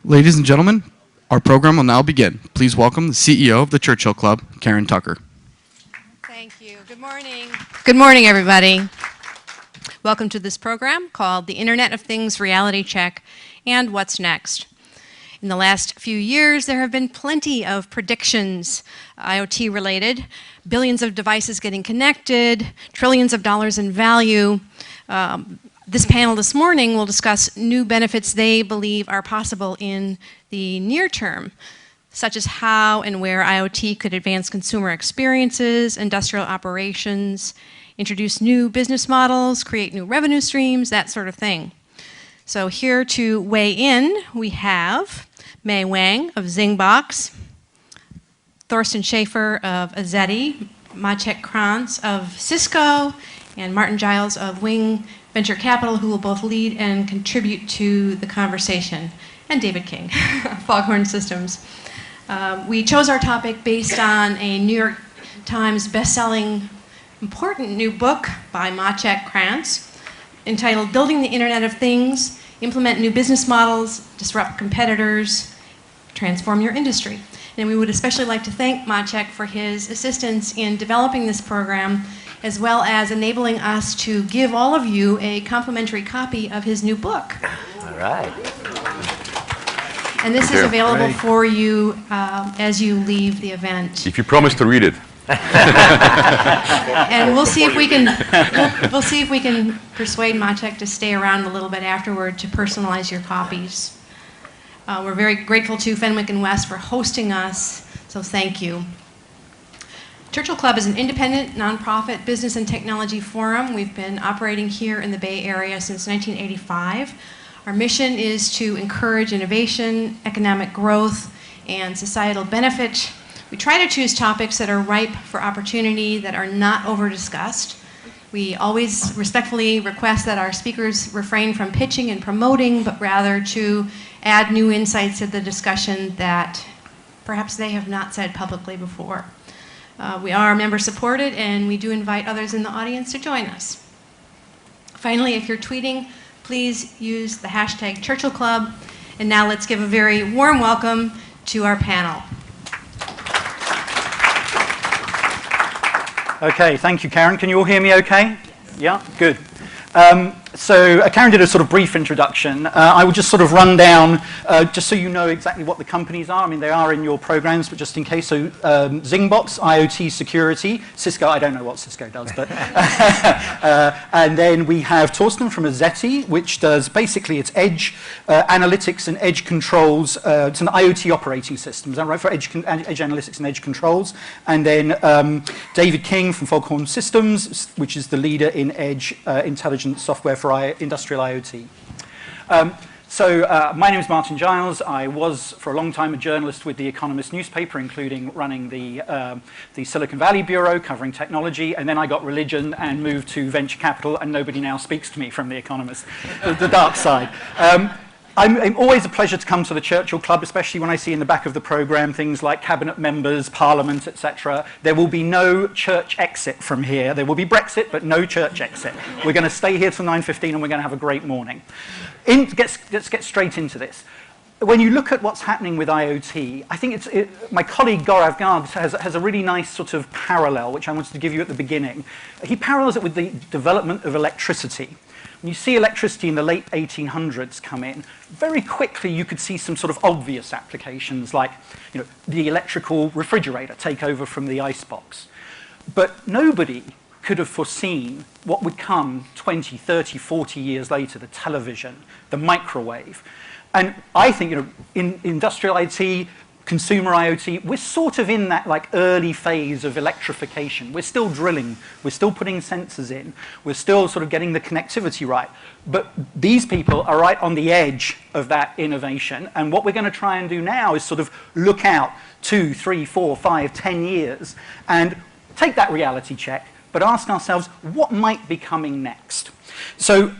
Ladies and gentlemen, our program will now begin. Please welcome the CEO of the Churchill Club, Karen Tucker. Thank you. Good morning. Good morning, everybody. Welcome to this program called the Internet of Things Reality Check and What's Next. In the last few years, there have been plenty of predictions, IoT-related, billions of devices getting connected, trillions of dollars in value. This panel this morning will discuss new benefits they believe are possible in the near term, such as how and where IoT could advance consumer experiences, industrial operations, introduce new business models, create new revenue streams, that sort of thing. So here to weigh in, we have Wang of ZingBox, Thorsten Schaefer of Azeti, Maciej Kranz of Cisco, and Martin Giles of Wang Venture Capital, who will both lead and contribute to the conversation, and David King, FogHorn Systems. We chose our topic based on a New York Times best-selling important new book by Maciej Kranz entitled Building the Internet of Things, Implement New Business Models, Disrupt Competitors, Transform Your Industry. And we would especially like to thank Maciej for his assistance in developing this program, as well as enabling us to give all of you a complimentary copy of his new book. All right. And this is available for you as you leave the event. If you promise to read it. And we'll see if we can we'll see if we can persuade Maciej to stay around a little bit afterward to personalize your copies. We're very grateful to Fenwick & West for hosting us, so thank you. Churchill Club is an independent, nonprofit business and technology forum. We've been operating here in the Bay Area since 1985. Our mission is to encourage innovation, economic growth, and societal benefit. We try to choose topics that are ripe for opportunity, that are not over-discussed. We always respectfully request that our speakers refrain from pitching and promoting, but rather to add new insights to the discussion that perhaps they have not said publicly before. We are member-supported, and we do invite others in the audience to join us. Finally, if you're tweeting, please use the hashtag Churchill Club. And now let's give a very warm welcome to our panel. Okay, thank you, Karen. Can you all hear me okay? Yeah, good. So Karen did a sort of brief introduction. I will just sort of run down, just so you know exactly what the companies are. I mean, they are in your programs, but just in case. So ZingBox, IoT security. Cisco, I don't know what Cisco does, but. And then we have Thorsten from Azeti, which does basically its edge analytics and edge controls. It's an IoT operating system, is that right, for edge analytics and edge controls. And then David King from FogHorn Systems, which is the leader in edge intelligent software for industrial IoT. My name is Martin Giles. I was, for a long time, a journalist with the Economist newspaper, including running the Silicon Valley Bureau, covering technology, and then I got religion and moved to venture capital, and nobody now speaks to me from the Economist, the dark side. I'm always a pleasure to come to the Churchill Club, especially when I see in the back of the program things like cabinet members, parliament, etc. There will be no church exit from here. There will be Brexit, but no church exit. We're going to stay here till 9:15, and we're going to have a great morning. Let's get straight into this. When you look at what's happening with IoT, I think my colleague Gaurav Garg has a really nice sort of parallel, which I wanted to give you at the beginning. He parallels it with the development of electricity. When you see electricity in the late 1800s come in, very quickly you could see some sort of obvious applications like, you know, the electrical refrigerator take over from the icebox. But nobody could have foreseen what would come 20, 30, 40 years later, the television, the microwave. And I think, you know, in industrial IoT, consumer IoT, we're sort of in that like early phase of electrification. We're still drilling, we're still putting sensors in, we're still sort of getting the connectivity right. But these people are right on the edge of that innovation, and what we're going to try and do now is sort of look out 2, 3, 4, 5, 10 years and take that reality check, but ask ourselves what might be coming next. So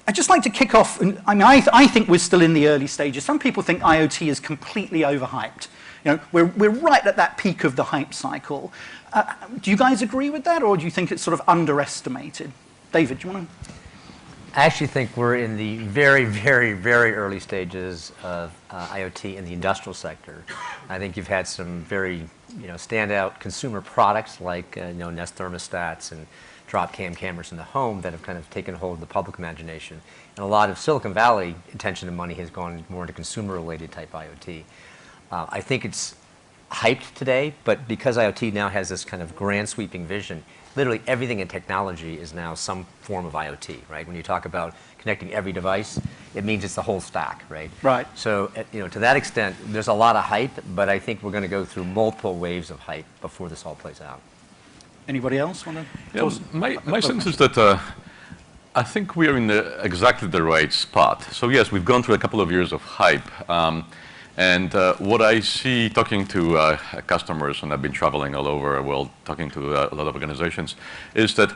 I'd just like to kick off, and I mean, I think we're still in the early stages. Some people think IoT is completely overhyped. You know, we're right at that peak of the hype cycle. Do you guys agree with that, or do you think it's sort of underestimated? David, do you want to? I actually think we're in the very, very, very early stages of IoT in the industrial sector. I think you've had some very, standout consumer products like, Nest thermostats and drop cam cameras in the home that have kind of taken hold of the public imagination. And a lot of Silicon Valley attention and money has gone more into consumer-related type IoT. I think it's hyped today, but because IoT now has this kind of grand sweeping vision, literally everything in technology is now some form of IoT, right? When you talk about connecting every device, it means it's the whole stack, right? Right. So, to that extent, there's a lot of hype, but I think we're going to go through multiple waves of hype before this all plays out. Anybody else want to? Yeah, my sense is that I think we are in exactly the right spot. So yes, we've gone through a couple of years of hype. And what I see talking to customers, and I've been traveling all over the world talking to a lot of organizations, is that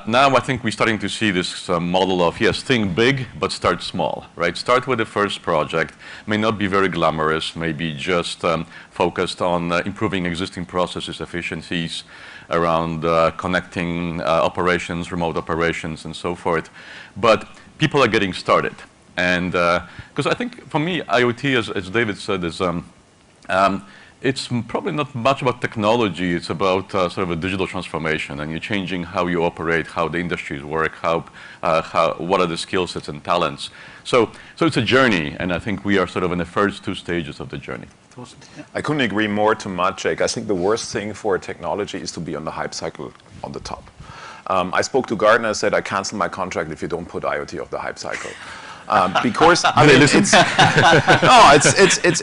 now I think we're starting to see this model of, yes, think big, but start small, right? Start with the first project, may not be very glamorous, maybe just focused on improving existing processes, efficiencies around connecting operations, remote operations, and so forth. But people are getting started. And because I think for me, IoT, as David said, is it's probably not much about technology. It's about sort of a digital transformation, and you're changing how you operate, how the industries work, what are the skill sets and talents. So it's a journey, and I think we are sort of in the first two stages of the journey. I couldn't agree more to Maciej. I think the worst thing for technology is to be on the hype cycle on the top. I spoke to Gartner and said, I cancel my contract if you don't put IoT off the hype cycle. Because I mean,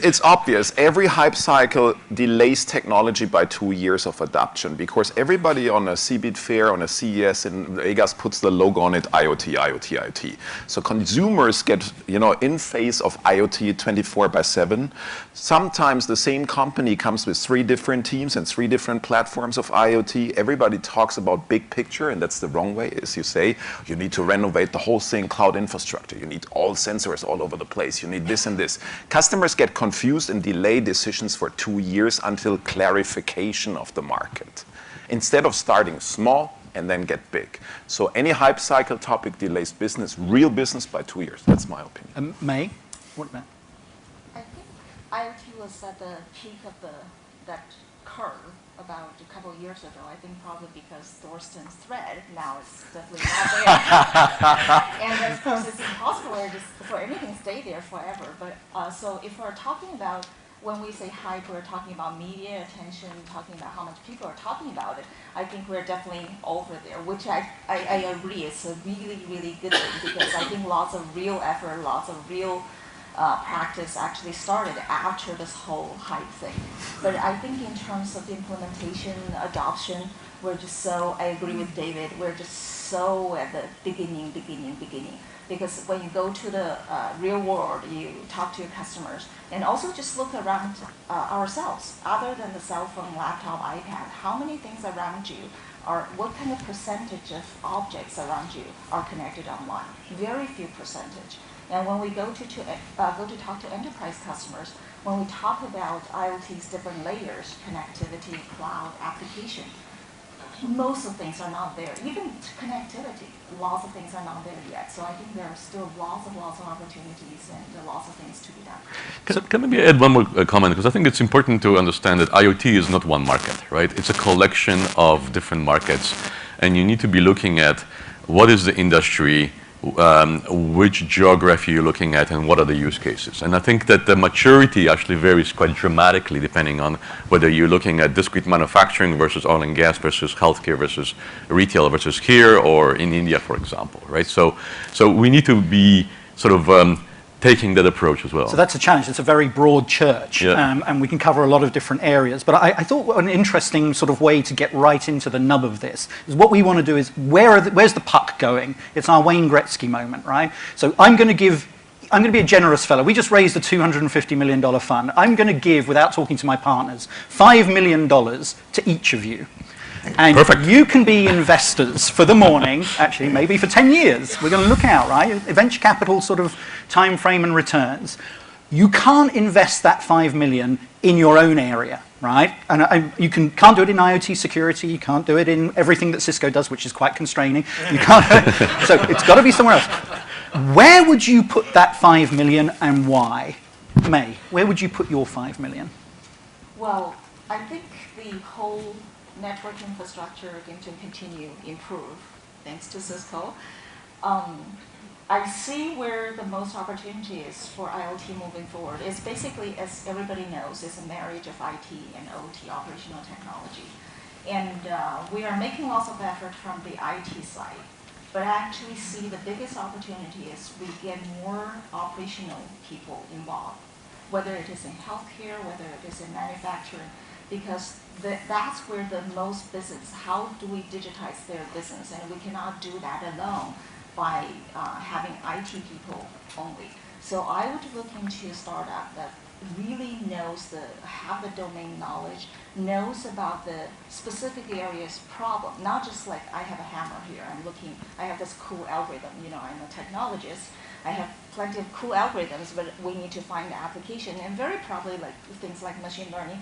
it's obvious. Every hype cycle delays technology by 2 years of adoption, because everybody on a CeBIT fair, on a CES in Vegas puts the logo on it, IoT, IoT, IoT. So consumers get, in phase of IoT 24/7. Sometimes the same company comes with 3 different teams and 3 different platforms of IoT. Everybody talks about big picture, and that's the wrong way. As you say, you need to renovate the whole thing, cloud infrastructure. You need all sensors all over the place. You need this and this. Customers get confused and delay decisions for 2 years until clarification of the market, instead of starting small and then get big. So any hype cycle topic delays business, real business, by 2 years. That's my opinion. May, what about? I think IoT was at the peak of that curve about a couple of years ago. I think probably because Thorsten's thread now is definitely not there. And of course it's impossible for anything to stay there forever. But so if we're talking about, when we say hype, we're talking about media attention, talking about how much people are talking about it, I think we're definitely over there, which I agree, it's a really, really good thing, because I think lots of real effort, lots of real practice actually started after this whole hype thing. But I think in terms of implementation, adoption, we're just so, I agree with David, we're just so at the beginning. Because when you go to the real world, you talk to your customers, and also just look around ourselves. Other than the cell phone, laptop, iPad, how many things around you what kind of percentage of objects around you are connected online? Very few percentage. And when we go to talk to enterprise customers, when we talk about IoT's different layers, connectivity, cloud, application, most of things are not there. Even connectivity, lots of things are not there yet. So I think there are still lots of opportunities and lots of things to be done. Can I maybe add one more comment? Because I think it's important to understand that IoT is not one market, right? It's a collection of different markets. And you need to be looking at what is the industry, which geography you're looking at, and what are the use cases. And I think that the maturity actually varies quite dramatically depending on whether you're looking at discrete manufacturing versus oil and gas versus healthcare versus retail versus here or in India, for example, right? So we need to be sort of taking that approach as well. So that's a challenge. It's a very broad church, and we can cover a lot of different areas. But I thought an interesting sort of way to get right into the nub of this is what we want to do is where's the puck going? It's our Wayne Gretzky moment, right? So I'm going to be a generous fellow. We just raised a $250 million fund. I'm going to give, without talking to my partners, $5 million to each of you. And perfect. You can be investors for the morning, actually maybe for 10 years. We're going to look out, right? Venture capital sort of time frame and returns. you can't invest that 5 million in your own area, right? And you can't do it in IoT security. You can't do it in everything that Cisco does, which is quite constraining. You can't. So it's got to be somewhere else. Where would you put that 5 million and why? May, where would you put your 5 million? Well, I think the whole network infrastructure is going to continue to improve thanks to Cisco. I see where the most opportunity is for IoT moving forward. It's basically, as everybody knows, it's a marriage of IT and OT, operational technology. And we are making lots of effort from the IT side. But I actually see the biggest opportunity is we get more operational people involved, whether it is in healthcare, whether it is in manufacturing, because that's where the most business, how do we digitize their business? And we cannot do that alone by having IT people only. So I would look into a startup that really knows have the domain knowledge, knows about the specific areas problem, not just like I have a hammer here, I have this cool algorithm, I'm a technologist, I have plenty of cool algorithms, but we need to find the application. And very probably like things like machine learning,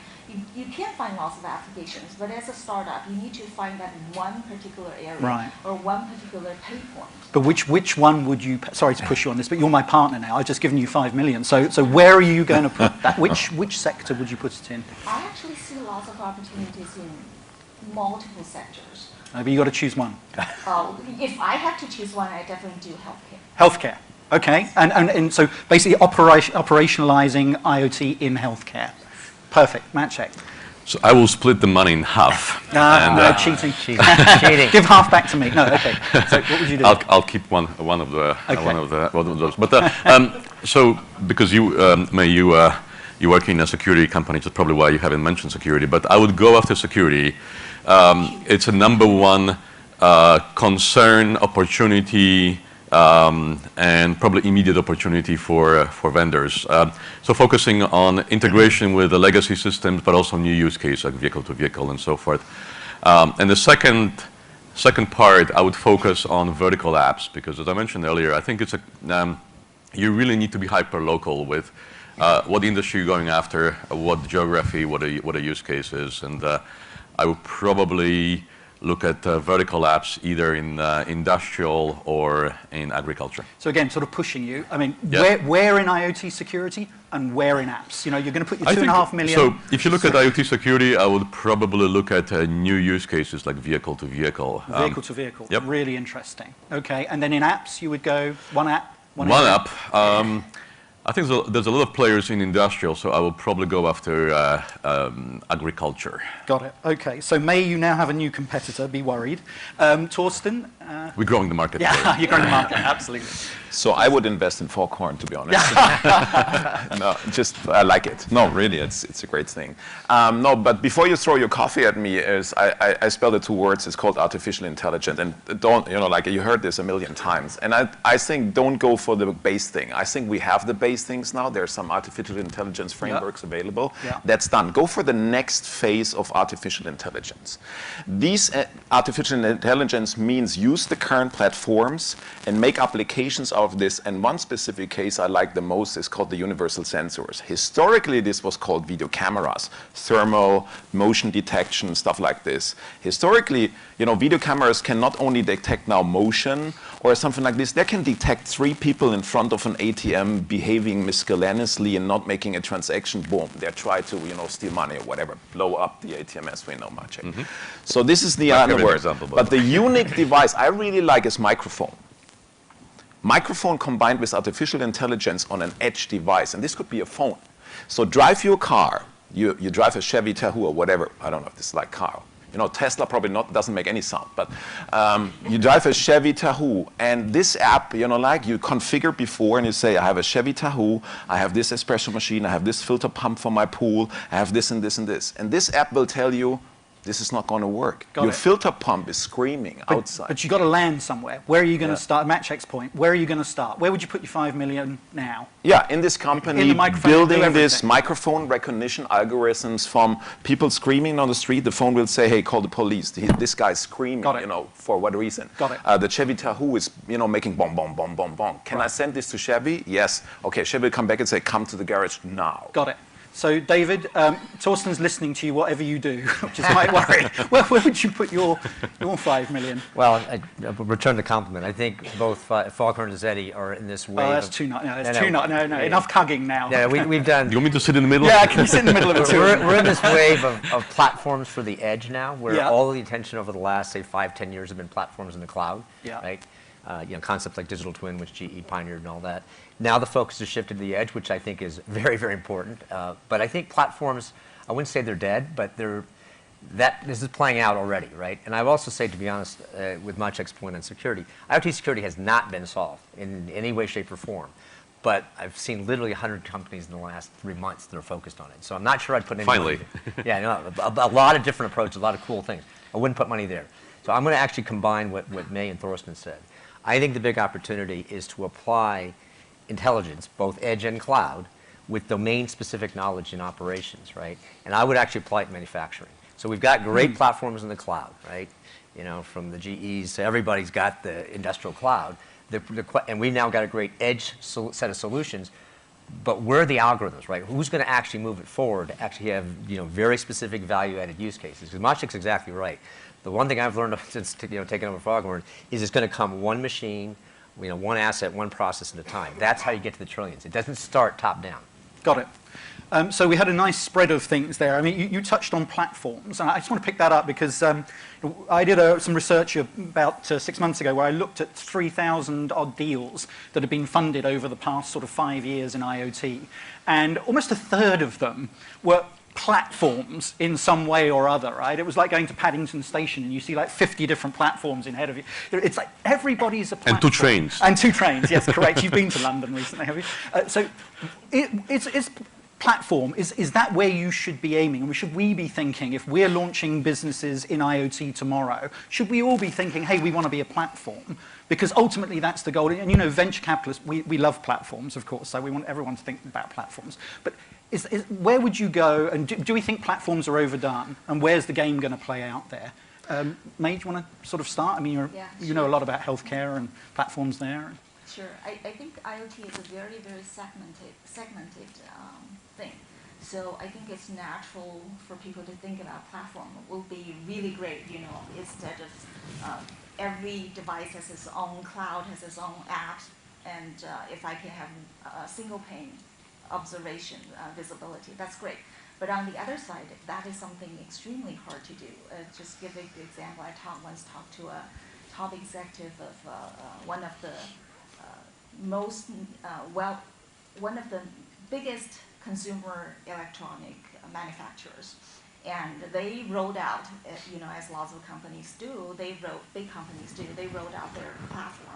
you can find lots of applications, but as a startup, you need to find that one particular area or one particular pain point. But which one would you, sorry to push you on this, but you're my partner now, I've just given you 5 million. So where are you going to put that? Which sector would you put it in? I actually see lots of opportunities in multiple sectors. But you've got to choose one. If I have to choose one, I definitely do healthcare. Healthcare. Okay, and so basically operationalizing IoT in healthcare. Perfect, Maciej. So I will split the money in half. Cheating. Cheating. Give half back to me. No, okay. So what would you do? I'll keep one of those. But so because you work in a security company, that's probably why you haven't mentioned security. But I would go after security. It's a number one concern, opportunity. And probably immediate opportunity for vendors. So focusing on integration with the legacy systems, but also new use cases like vehicle to vehicle and so forth. And the second part, I would focus on vertical apps because, as I mentioned earlier, I think it's you really need to be hyper local with what industry you're going after, what geography, what a use case is, and I would probably look at vertical apps either in industrial or in agriculture. So again, sort of pushing you. I mean, where in IoT security and where in apps? You're going to put your 2.5 million. So if you look at IoT security, I would probably look at new use cases like vehicle to vehicle. Vehicle to vehicle. Yep. Really interesting. Okay, and then in apps, you would go one app. One app. I think there's a lot of players in industrial, so I will probably go after agriculture. Got it. Okay. So May, you now have a new competitor. Be worried. Thorsten? We're growing the market. Yeah, you're growing the market. Absolutely. So I would invest in FogHorn, to be honest. No, I like it. No, really, it's a great thing. No, but before you throw your coffee at me, I spelled the two words. It's called artificial intelligence, and don't like you heard this a million times. And I think don't go for the base thing. I think we have the base things now. There's some artificial intelligence frameworks available. Yeah. That's done. Go for the next phase of artificial intelligence. These artificial intelligence means use the current platforms and make applications out of this. And one specific case I like the most is called the universal sensors. Historically, this was called video cameras, thermal, motion detection, stuff like this. Historically, video cameras can not only detect now motion or something like this, they can detect 3 people in front of an ATM behaving miscellaneously and not making a transaction. Boom, they try to steal money or whatever, blow up the ATM, as we know, Maciej. Mm-hmm. So this is the other word. But the unique device I really like is microphone. Microphone combined with artificial intelligence on an edge device, and this could be a phone. So drive your car. You drive a Chevy Tahoe or whatever. I don't know if this is like car. Tesla probably doesn't make any sound, but you drive a Chevy Tahoe, and this app, you configure before, and you say, I have a Chevy Tahoe, I have this espresso machine, I have this filter pump for my pool, I have this and this and this. And this app will tell you this is not going to work. Got Your it. filter pump is screaming outside. But you got to land somewhere. Where are you going to start? Maciej's point. Where are you going to start? Where would you put your 5 million now? Yeah, in this company, In the microphone, building do this everything. microphone recognition algorithms from people screaming on the street. The phone will say, "Hey, call the police. This guy's screaming. Got it. You know, for what reason?" Got it. The Chevy Tahoe is, you know, making bomb, bomb, bomb, bomb, bomb. Can I send this to Chevy? Yes. Okay, Chevy will come back and say, "Come to the garage now." Got it. So, David, Thorsten's listening to you whatever you do, which is my worry. Where would you put your 5 million? Well, I return the compliment. I think both FogHorn and Azeti are in this wave. Oh, that's too not. No, that's too not. No, enough cugging now. Yeah, we've done. You want me to sit in the middle? Yeah, can you sit in the middle of the two? We're in this wave of platforms for the edge now, where Yeah. all the attention over the last, say, 5-10 years have been platforms in the cloud, Yeah. right? Concepts like digital twin, which GE pioneered and all that. Now the focus has shifted to the edge, which I think is very, very important. But I think platforms, I wouldn't say they're dead, but this is playing out already, right? And I would also say, to be honest, with Maciej's point on security, IoT security has not been solved in any way, shape, or form. But I've seen literally 100 companies in the last 3 months that are focused on it. So I'm not sure I'd put any Finally. money. Yeah, no, a lot of different approaches, a lot of cool things. I wouldn't put money there. So I'm going to actually combine what May and Thorsten said. I think the big opportunity is to apply intelligence, both edge and cloud, with domain-specific knowledge in operations, right? And I would actually apply it in manufacturing. So we've got great platforms in the cloud, right? You know, from the GEs to everybody's got the industrial cloud. And we've now got a great edge set of solutions. But where are the algorithms, right? Who's going to actually move it forward to actually have, you know, very specific value-added use cases? Because Maciej's exactly right. The one thing I've learned since taking over FogHorn is it's going to come one machine, you know, one asset, one process at a time. That's how you get to the trillions. It doesn't start top down. Got it. So we had a nice spread of things there. I mean, you touched on platforms, and I just want to pick that up because I did some research about 6 months ago where I looked at 3,000 odd deals that have been funded over the past sort of 5 years in IoT, and almost a third of them were platforms in some way or other, right? It was like going to Paddington Station and you see like 50 different platforms in ahead of you. It's like everybody's a platform. And 2 trains. And 2 trains, yes, correct. You've been to London recently, have you? So it's platform, is that where you should be aiming? And should we be thinking, if we're launching businesses in IoT tomorrow, should we all be thinking, hey, we want to be a platform? Because ultimately that's the goal. And you know, venture capitalists, we love platforms, of course, so we want everyone to think about platforms. But where would you go, and do we think platforms are overdone? And where's the game going to play out there? May, do you want to sort of start? I mean, you know a lot about healthcare and platforms there. Sure. I think IoT is a very, very segmented thing. So I think it's natural for people to think about platform. It will be really great, you know, instead of every device has its own cloud, has its own apps, and if I can have a single pane observation, visibility, that's great. But on the other side, that is something extremely hard to do. Just give an example. I once talked to a top executive of one of the one of the biggest consumer electronic manufacturers, and they rolled out, you know, as lots of companies do, big companies do, they rolled out their platform.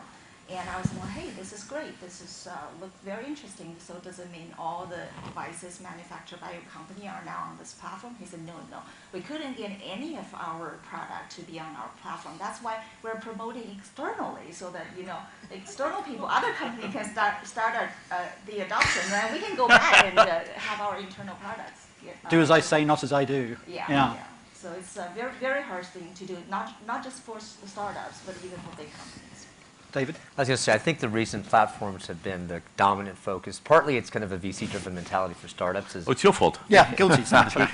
And I was like, hey, this is great. This is look very interesting. So does it mean all the devices manufactured by your company are now on this platform? He said, no. We couldn't get any of our product to be on our platform. That's why we're promoting externally, so that, you know, external people, other companies can start the adoption, and we can go back and have our internal products. Do as I say, not as I do. Yeah. So it's a very, very hard thing to do, not just for the startups, but even for big companies. David? I was going to say, I think the recent platforms have been the dominant focus. Partly it's kind of a VC-driven mentality for startups. Oh, it's your fault. Yeah, guilty.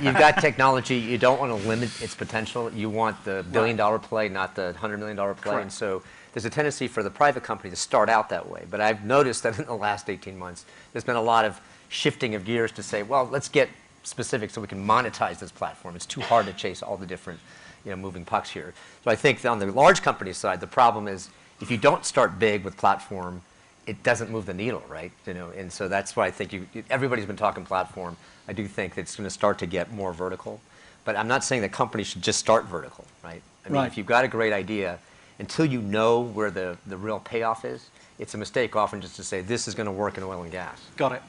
You've got technology. You don't want to limit its potential. You want the billion-dollar play, not the $100 million play. Correct. And so there's a tendency for the private company to start out that way. But I've noticed that in the last 18 months, there's been a lot of shifting of gears to say, well, let's get specific so we can monetize this platform. It's too hard to chase all the different, you know, moving pucks here. So I think on the large company side, the problem is, if you don't start big with platform, it doesn't move the needle, right? You know, and so that's why I think everybody's been talking platform. I do think it's going to start to get more vertical, but I'm not saying that companies should just start vertical, right? I mean, if you've got a great idea, until you know where the real payoff is, it's a mistake often just to say this is going to work in oil and gas. Got it.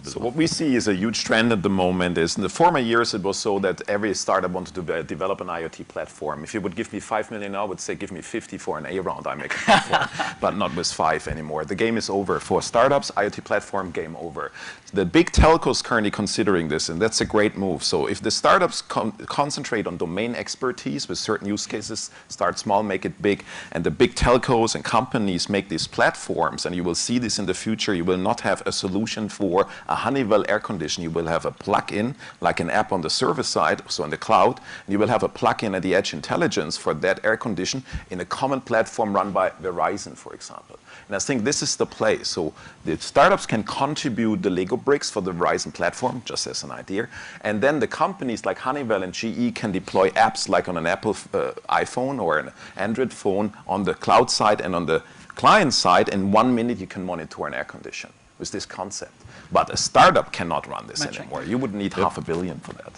So what we see is a huge trend at the moment is in the former years it was so that every startup wanted to develop an IoT platform. If you would give me 5 million now, I would say give me 50 for an A round, I make a platform. But not with 5 anymore. The game is over. For startups, IoT platform, game over. The big telcos currently considering this, and that's a great move. So if the startups concentrate on domain expertise with certain use cases, start small, make it big, and the big telcos and companies make these platforms, and you will see this in the future, you will not have a solution for a Honeywell air condition. You will have a plug-in, like an app on the server side, so in the cloud, and you will have a plug-in at the edge intelligence for that air condition in a common platform run by Verizon, for example. And I think this is the play. So the startups can contribute the Lego bricks for the Verizon platform, just as an idea. And then the companies like Honeywell and GE can deploy apps like on an Apple iPhone or an Android phone on the cloud side and on the client side. In 1 minute, you can monitor an air condition with this concept. But a startup cannot run this Maciej. anymore. You would need $500 million for that.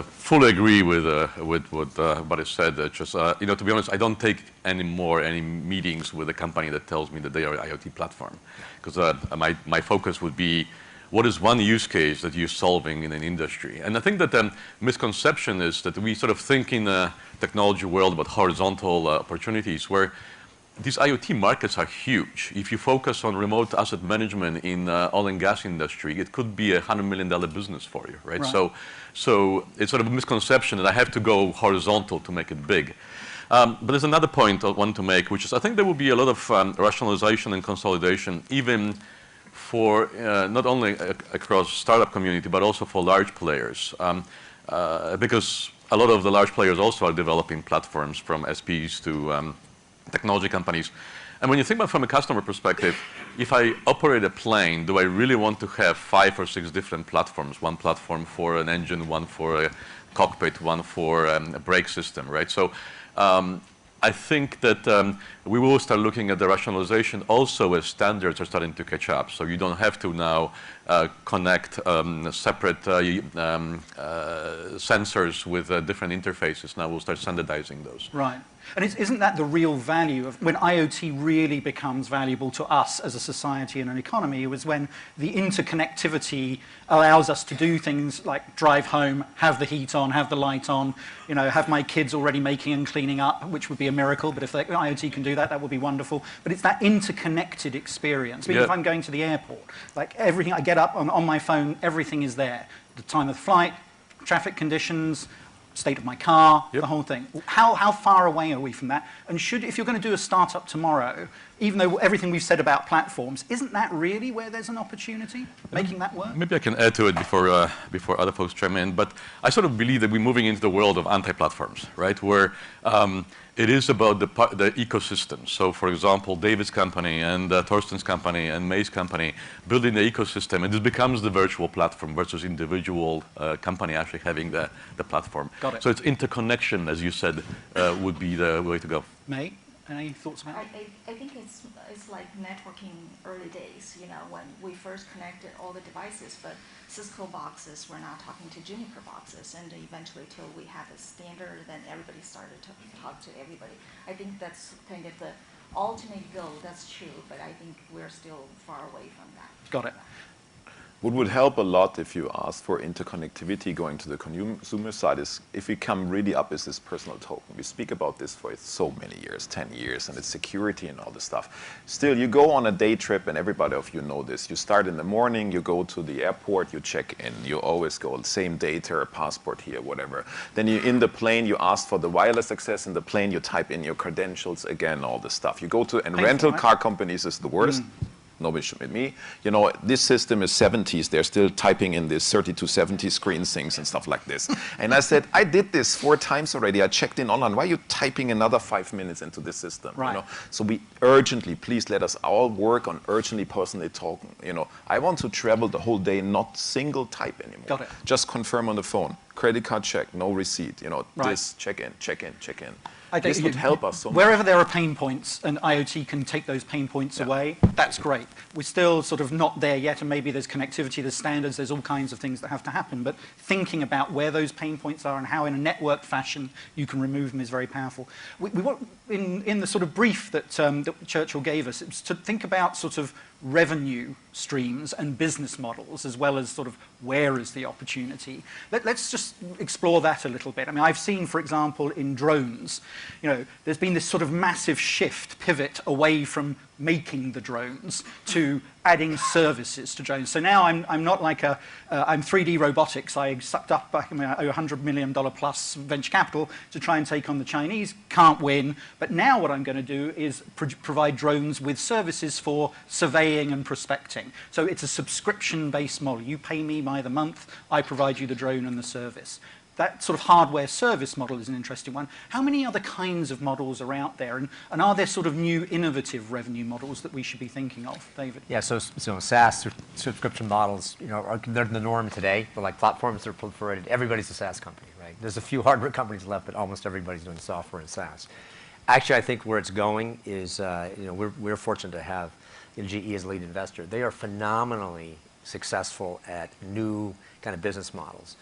Fully agree with what is said. Just you know, to be honest, I don't take any meetings with a company that tells me that they are an IoT platform, because my focus would be what is one use case that you're solving in an industry. And I think that the misconception is that we sort of think in a technology world about horizontal opportunities where these IoT markets are huge. If you focus on remote asset management in oil and gas industry, it could be $100 million business for you, right? So it's sort of a misconception that I have to go horizontal to make it big. But there's another point I want to make, which is I think there will be a lot of rationalization and consolidation, even for not only across startup community, but also for large players, because a lot of the large players also are developing platforms from SPs to technology companies. And when you think about from a customer perspective, if I operate a plane, do I really want to have 5 or 6 different platforms? One platform for an engine, one for a cockpit, one for a brake system, right? So I think that we will start looking at the rationalization also as standards are starting to catch up. So you don't have to now connect separate sensors with different interfaces. Now we'll start standardizing those. Right. And isn't that the real value of when IoT really becomes valuable to us as a society and an economy? Was when the interconnectivity allows us to do things like drive home, have the heat on, have the light on, you know, have my kids already making and cleaning up, which would be a miracle. But if the IoT can do that, that would be wonderful. But it's that interconnected experience. I mean, if I'm going to the airport, like everything, I get up on my phone, everything is there. The time of the flight, traffic conditions, state of my car, the whole thing. How far away are we from that? And if you're going to do a startup tomorrow, even though everything we've said about platforms, isn't that really where there's an opportunity, making that work? Maybe I can add to it before other folks chime in, but I sort of believe that we're moving into the world of anti-platforms, right? Where it is about the ecosystem. So, for example, David's company and Thorsten's company and May's company building the ecosystem, and this becomes the virtual platform versus individual company actually having the platform. Got it. So it's interconnection, as you said, would be the way to go. May, any thoughts about it? I think it's like networking early days, you know, when we first connected all the devices, but Cisco boxes were now talking to Juniper boxes, and eventually till we have a standard, then everybody started to talk to everybody. I think that's kind of the ultimate goal, that's true, but I think we're still far away from that. Got it. What would help a lot if you ask for interconnectivity going to the consumer side is if we come really up is this personal token. We speak about this for so many years, 10 years, and it's security and all this stuff. Still, you go on a day trip, and everybody of you know this. You start in the morning, you go to the airport, you check in. You always go, same data, passport here, whatever. Then you're in the plane, you ask for the wireless access in the plane, you type in your credentials, again, all this stuff. You go to, and rental car companies is the worst. Nobody should admit me. You know, this system is 70s. They're still typing in this 3270 screen things and stuff like this. And I said, I did this 4 times already. I checked in online. Why are you typing another 5 minutes into this system? Right. You know? So we urgently, please let us all work on urgently personally talking. You know, I want to travel the whole day, not single type anymore. Got it. Just confirm on the phone. Credit card check, no receipt. You know, Right. this, check in, check in, check in. I think This would help us so much. Wherever there are pain points and IoT can take those pain points away, that's great. We're still sort of not there yet, and maybe there's connectivity, there's standards, there's all kinds of things that have to happen. But thinking about where those pain points are and how in a networked fashion you can remove them is very powerful. We want, in the sort of brief that Churchill gave us, it was to think about sort of revenue streams and business models, as well as sort of where is the opportunity. Let's just explore that a little bit. I mean, I've seen, for example, in drones, there's been this sort of massive pivot away from making the drones to adding services to drones. So now I'm not like I'm 3D robotics. I sucked up back $100 million plus venture capital to try and take on the Chinese. Can't win. But now what I'm going to do is provide drones with services for surveying and prospecting. So it's a subscription-based model. You pay me by the month. I provide you the drone and the service. That sort of hardware service model is an interesting one. How many other kinds of models are out there? And are there sort of new innovative revenue models that we should be thinking of, David? Yeah, so SaaS subscription models, they're the norm today. They're like platforms that are proliferated. Everybody's a SaaS company, right? There's a few hardware companies left, but almost everybody's doing software and SaaS. Actually, I think where it's going is, we're fortunate to have GE as a lead investor. They are phenomenally successful at new kind of business models.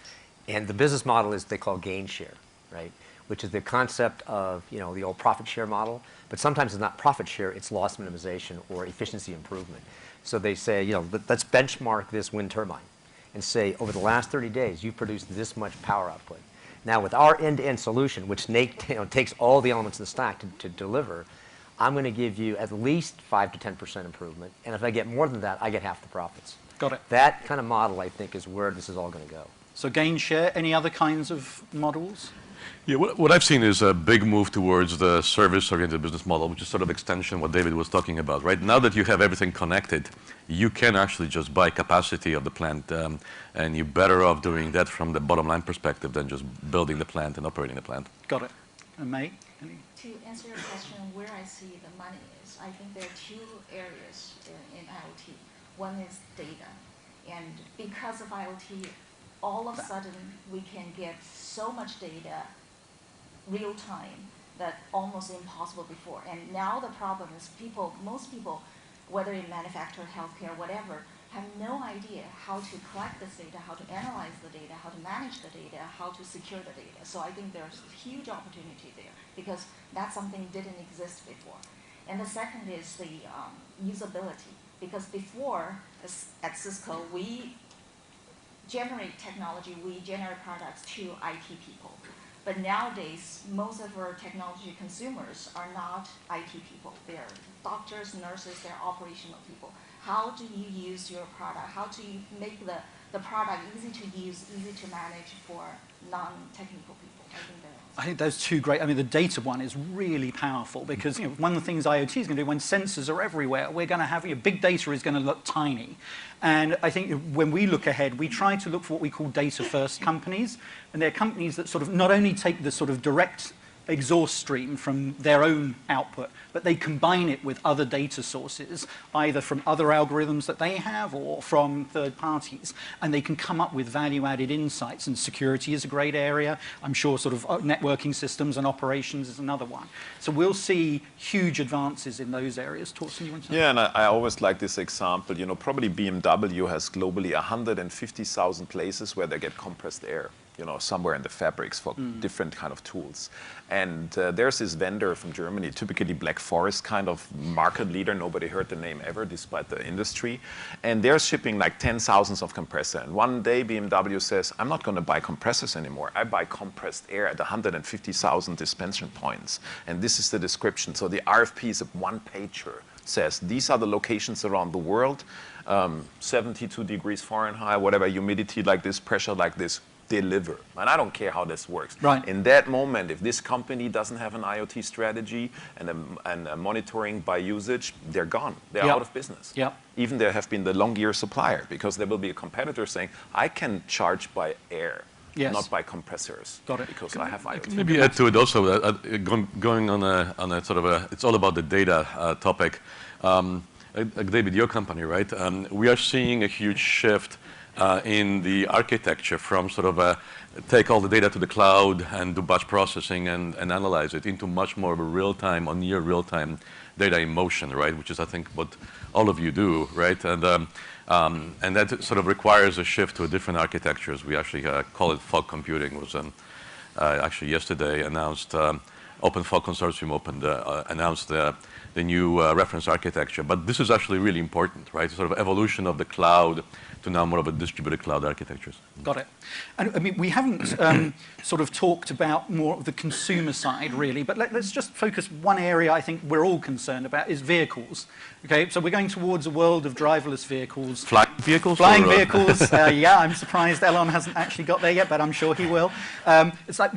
And the business model is they call gain share, right? Which is the concept of, the old profit share model. But sometimes it's not profit share, it's loss minimization or efficiency improvement. So they say, let's benchmark this wind turbine and say, over the last 30 days, you've produced this much power output. Now, with our end-to-end solution, which takes all the elements of the stack to deliver, I'm going to give you at least 5 to 10% improvement. And if I get more than that, I get half the profits. Got it. That kind of model, I think, is where this is all going to go. So gain share, any other kinds of models? Yeah, what I've seen is a big move towards the service-oriented business model, which is sort of extension what David was talking about, right? Now that you have everything connected, you can actually just buy capacity of the plant, and you're better off doing that from the bottom line perspective than just building the plant and operating the plant. Got it. And May? To answer your question, where I see the money is, I think there are two areas in IoT. One is data, and because of IoT, all of a sudden we can get so much data real time that almost impossible before. And now the problem is most people, whether in manufacturing, healthcare, whatever, have no idea how to collect this data, how to analyze the data, how to manage the data, how to secure the data. So I think there's a huge opportunity there because that's something didn't exist before. And the second is the usability, because before at Cisco, we generate technology, we generate products to IT people. But nowadays, most of our technology consumers are not IT people. They're doctors, nurses, they're operational people. How do you use your product? How do you make the product easy to use, easy to manage for non-technical people? I think those two great. I mean, the data one is really powerful because one of the things IoT is going to do when sensors are everywhere, we're going to have big data is going to look tiny. And I think when we look ahead, we try to look for what we call data-first companies. And they're companies that sort of not only take the sort of direct exhaust stream from their own output, but they combine it with other data sources, either from other algorithms that they have or from third parties, and they can come up with value-added insights. And security is a great area. I'm sure sort of networking systems and operations is another one. So we'll see huge advances in those areas. Thorsten, you want to say? Yeah, and I always like this example. Probably BMW has globally 150,000 places where they get compressed air. Somewhere in the fabrics for different kind of tools. And there's this vendor from Germany, typically Black Forest kind of market leader. Nobody heard the name ever, despite the industry. And they're shipping like 10,000s of compressor. And one day BMW says, I'm not going to buy compressors anymore. I buy compressed air at 150,000 dispensation points. And this is the description. So the RFP is a one-pager. Says these are the locations around the world, 72 degrees Fahrenheit, whatever, humidity like this, pressure like this. Deliver. And I don't care how this works. Right. In that moment, if this company doesn't have an IoT strategy and a monitoring by usage, they're gone. They're out of business. Yep. Even they have been the long-year supplier because there will be a competitor saying, I can charge by air, not by compressors. Got it. Because I have IoT. Maybe add to it also, going on a sort of it's all about the data topic. David, your company, right? We are seeing a huge shift in the architecture from sort of take all the data to the cloud and do batch processing and analyze it into much more of a real-time or near real-time data in motion, right? Which is, I think, what all of you do, right? And that sort of requires a shift to a different architectures. We actually call it fog computing. It was actually yesterday announced, Open Fog Consortium announced the new reference architecture. But this is actually really important, right? Sort of evolution of the cloud to now more of a distributed cloud architectures. Got it. And I mean, we haven't sort of talked about more of the consumer side, really, but let's just focus one area I think we're all concerned about is vehicles. Okay, so we're going towards a world of driverless vehicles. Flying vehicles? Flying vehicles, yeah, I'm surprised Elon hasn't actually got there yet, but I'm sure he will. It's like,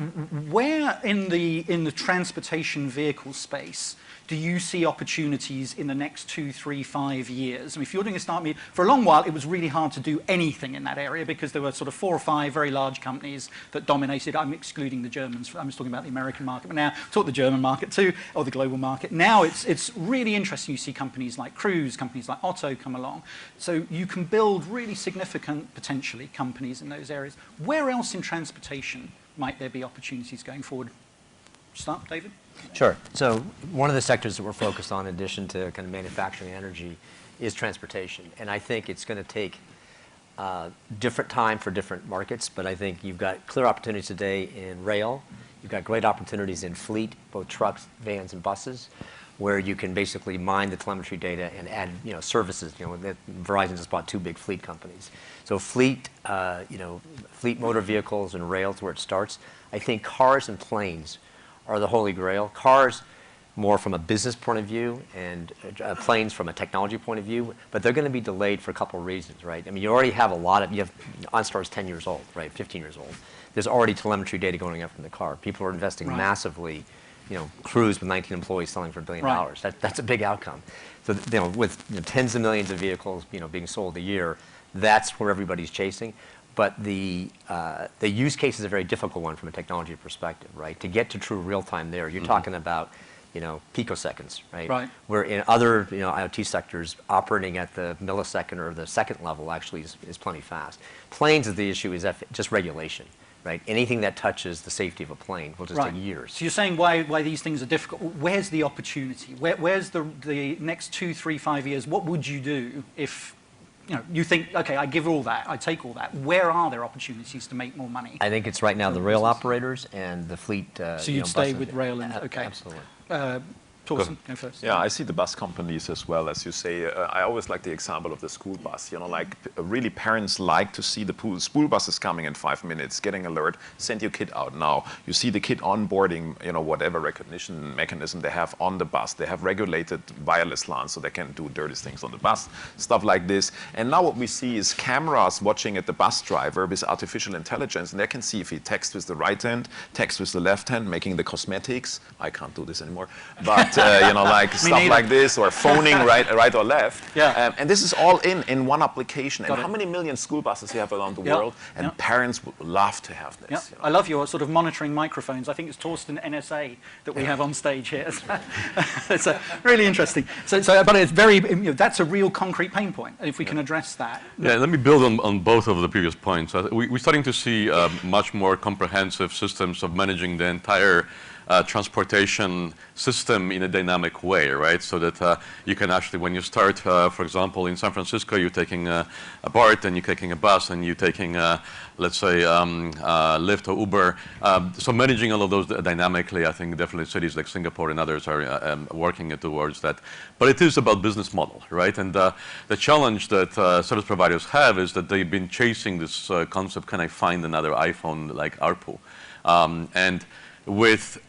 where in the transportation vehicle space do you see opportunities in the next 2, 3, 5 years? I mean, if you're doing a start meet, for a long while, it was really hard to do anything in that area because there were sort of 4 or 5 very large companies that dominated. I'm excluding the Germans. I'm just talking about the American market. But now, talk the German market too, or the global market. Now it's really interesting. You see companies like Cruise, companies like Otto come along. So you can build really significant, potentially, companies in those areas. Where else in transportation might there be opportunities going forward? Start, David? Sure. So one of the sectors that we're focused on, in addition to kind of manufacturing energy, is transportation. And I think it's going to take different time for different markets, but I think you've got clear opportunities today in rail. You've got great opportunities in fleet, both trucks, vans, and buses, where you can basically mine the telemetry data and add, services. Verizon just bought 2 big fleet companies. So fleet, fleet motor vehicles and rails where it starts. I think cars and planes are the holy grail. Cars more from a business point of view and planes from a technology point of view, but they're going to be delayed for a couple of reasons, right? I mean, you already have OnStar is 10 years old, right, 15 years old. There's already telemetry data going up from the car. People are investing massively. Cruise with 19 employees selling for $1 billion. Right. That's a big outcome. So with tens of millions of vehicles being sold a year, that's where everybody's chasing. But the use case is a very difficult one from a technology perspective, right? To get to true real time there, you're talking about picoseconds, right? Right. Where in other IoT sectors, operating at the millisecond or the second level actually is plenty fast. Planes, the issue is just regulation. Right? Anything that touches the safety of a plane will just take years. So you're saying why these things are difficult. Where's the opportunity? Where's the next 2, 3, 5 years? What would you do if you think, okay, I give all that, I take all that. Where are there opportunities to make more money? I think it's right now the rail operators and the fleet. So you'd stay with rail and okay. Absolutely. Thorsten, go first. Yeah, I see the bus companies as well, as you say. I always like the example of the school bus. Really parents like to see the school bus is coming in 5 minutes, getting alert, send your kid out now. You see the kid onboarding, whatever recognition mechanism they have on the bus. They have regulated wireless LAN so they can do dirty things on the bus, stuff like this. And now what we see is cameras watching at the bus driver with artificial intelligence, and they can see if he texts with the right hand, texts with the left hand, making the cosmetics. I can't do this anymore. But stuff like this, or phoning right or left. Yeah. And this is all in one application. And how many million school buses you have around the world? And parents would love to have this. I love your sort of monitoring microphones. I think it's Thorsten NSA that we have on stage here. It's really interesting. But it's very, that's a real concrete pain point, if we can address that. Yeah, let me build on both of the previous points. We're starting to see much more comprehensive systems of managing the entire transportation system in a dynamic way, right? So that you can actually, when you start, for example, in San Francisco, you're taking a BART, and you're taking a bus, and you're taking, let's say, Lyft or Uber. So managing all of those dynamically, I think definitely cities like Singapore and others are working towards that. But it is about business model, right? And the challenge that service providers have is that they've been chasing this concept, can I find another iPhone like ARPU? And with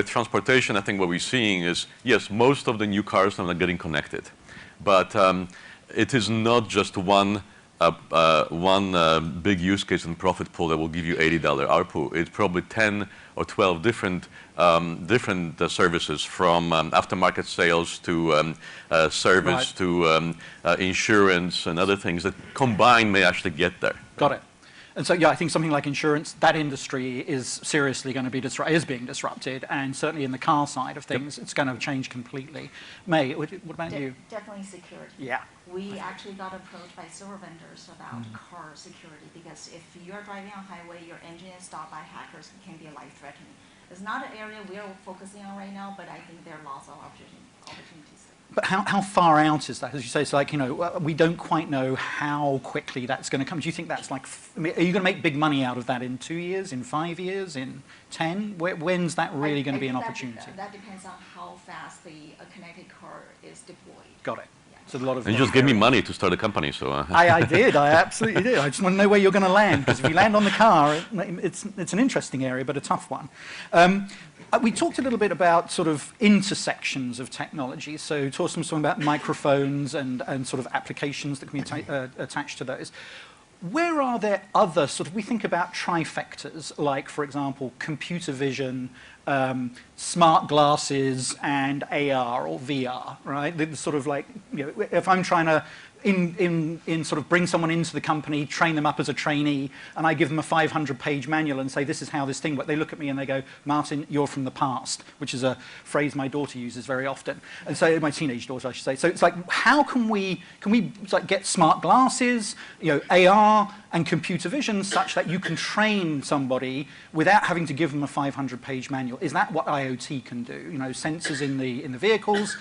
transportation, I think what we're seeing is, yes, most of the new cars are not getting connected, but it is not just one big use case and profit pool that will give you $80 ARPU. It's probably 10 or 12 different services, from aftermarket sales to service to insurance and other things that combined may actually get there. Got it. And so, yeah, I think something like insurance, that industry is seriously going to be is being disrupted, and certainly in the car side of things, it's going to change completely. May, what about you? Definitely security. Yeah. We actually got approached by server vendors about car security, because if you're driving on highway, your engine is stopped by hackers, it can be life-threatening. It's not an area we're focusing on right now, but I think there are lots of opportunities. But how far out is that? As you say, it's like, we don't quite know how quickly that's going to come. Do you think that's like, are you going to make big money out of that in 2 years, in 5 years, in 10? When's that really going to be an opportunity? That depends on how fast the connected car is deployed. Got it. So a lot of. And you just gave me money to start a company, so. I did. I absolutely did. I just want to know where you're going to land, because if you land on the car, it's an interesting area, but a tough one. We talked a little bit about sort of intersections of technology. So Thorsten was talking about microphones and sort of applications that can be attached to those. Where are there other sort of, we think about trifectas, like, for example, computer vision, smart glasses, and AR or VR, right? The sort of like, if I'm trying to in sort of bring someone into the company, train them up as a trainee, and I give them a 500-page manual and say, this is how this thing works. They look at me and they go, Martin, you're from the past, which is a phrase my daughter uses very often. And so, my teenage daughter, I should say. So it's like, how can we like get smart glasses, AR and computer vision such that you can train somebody without having to give them a 500-page manual? Is that what IoT can do? Sensors in the vehicles,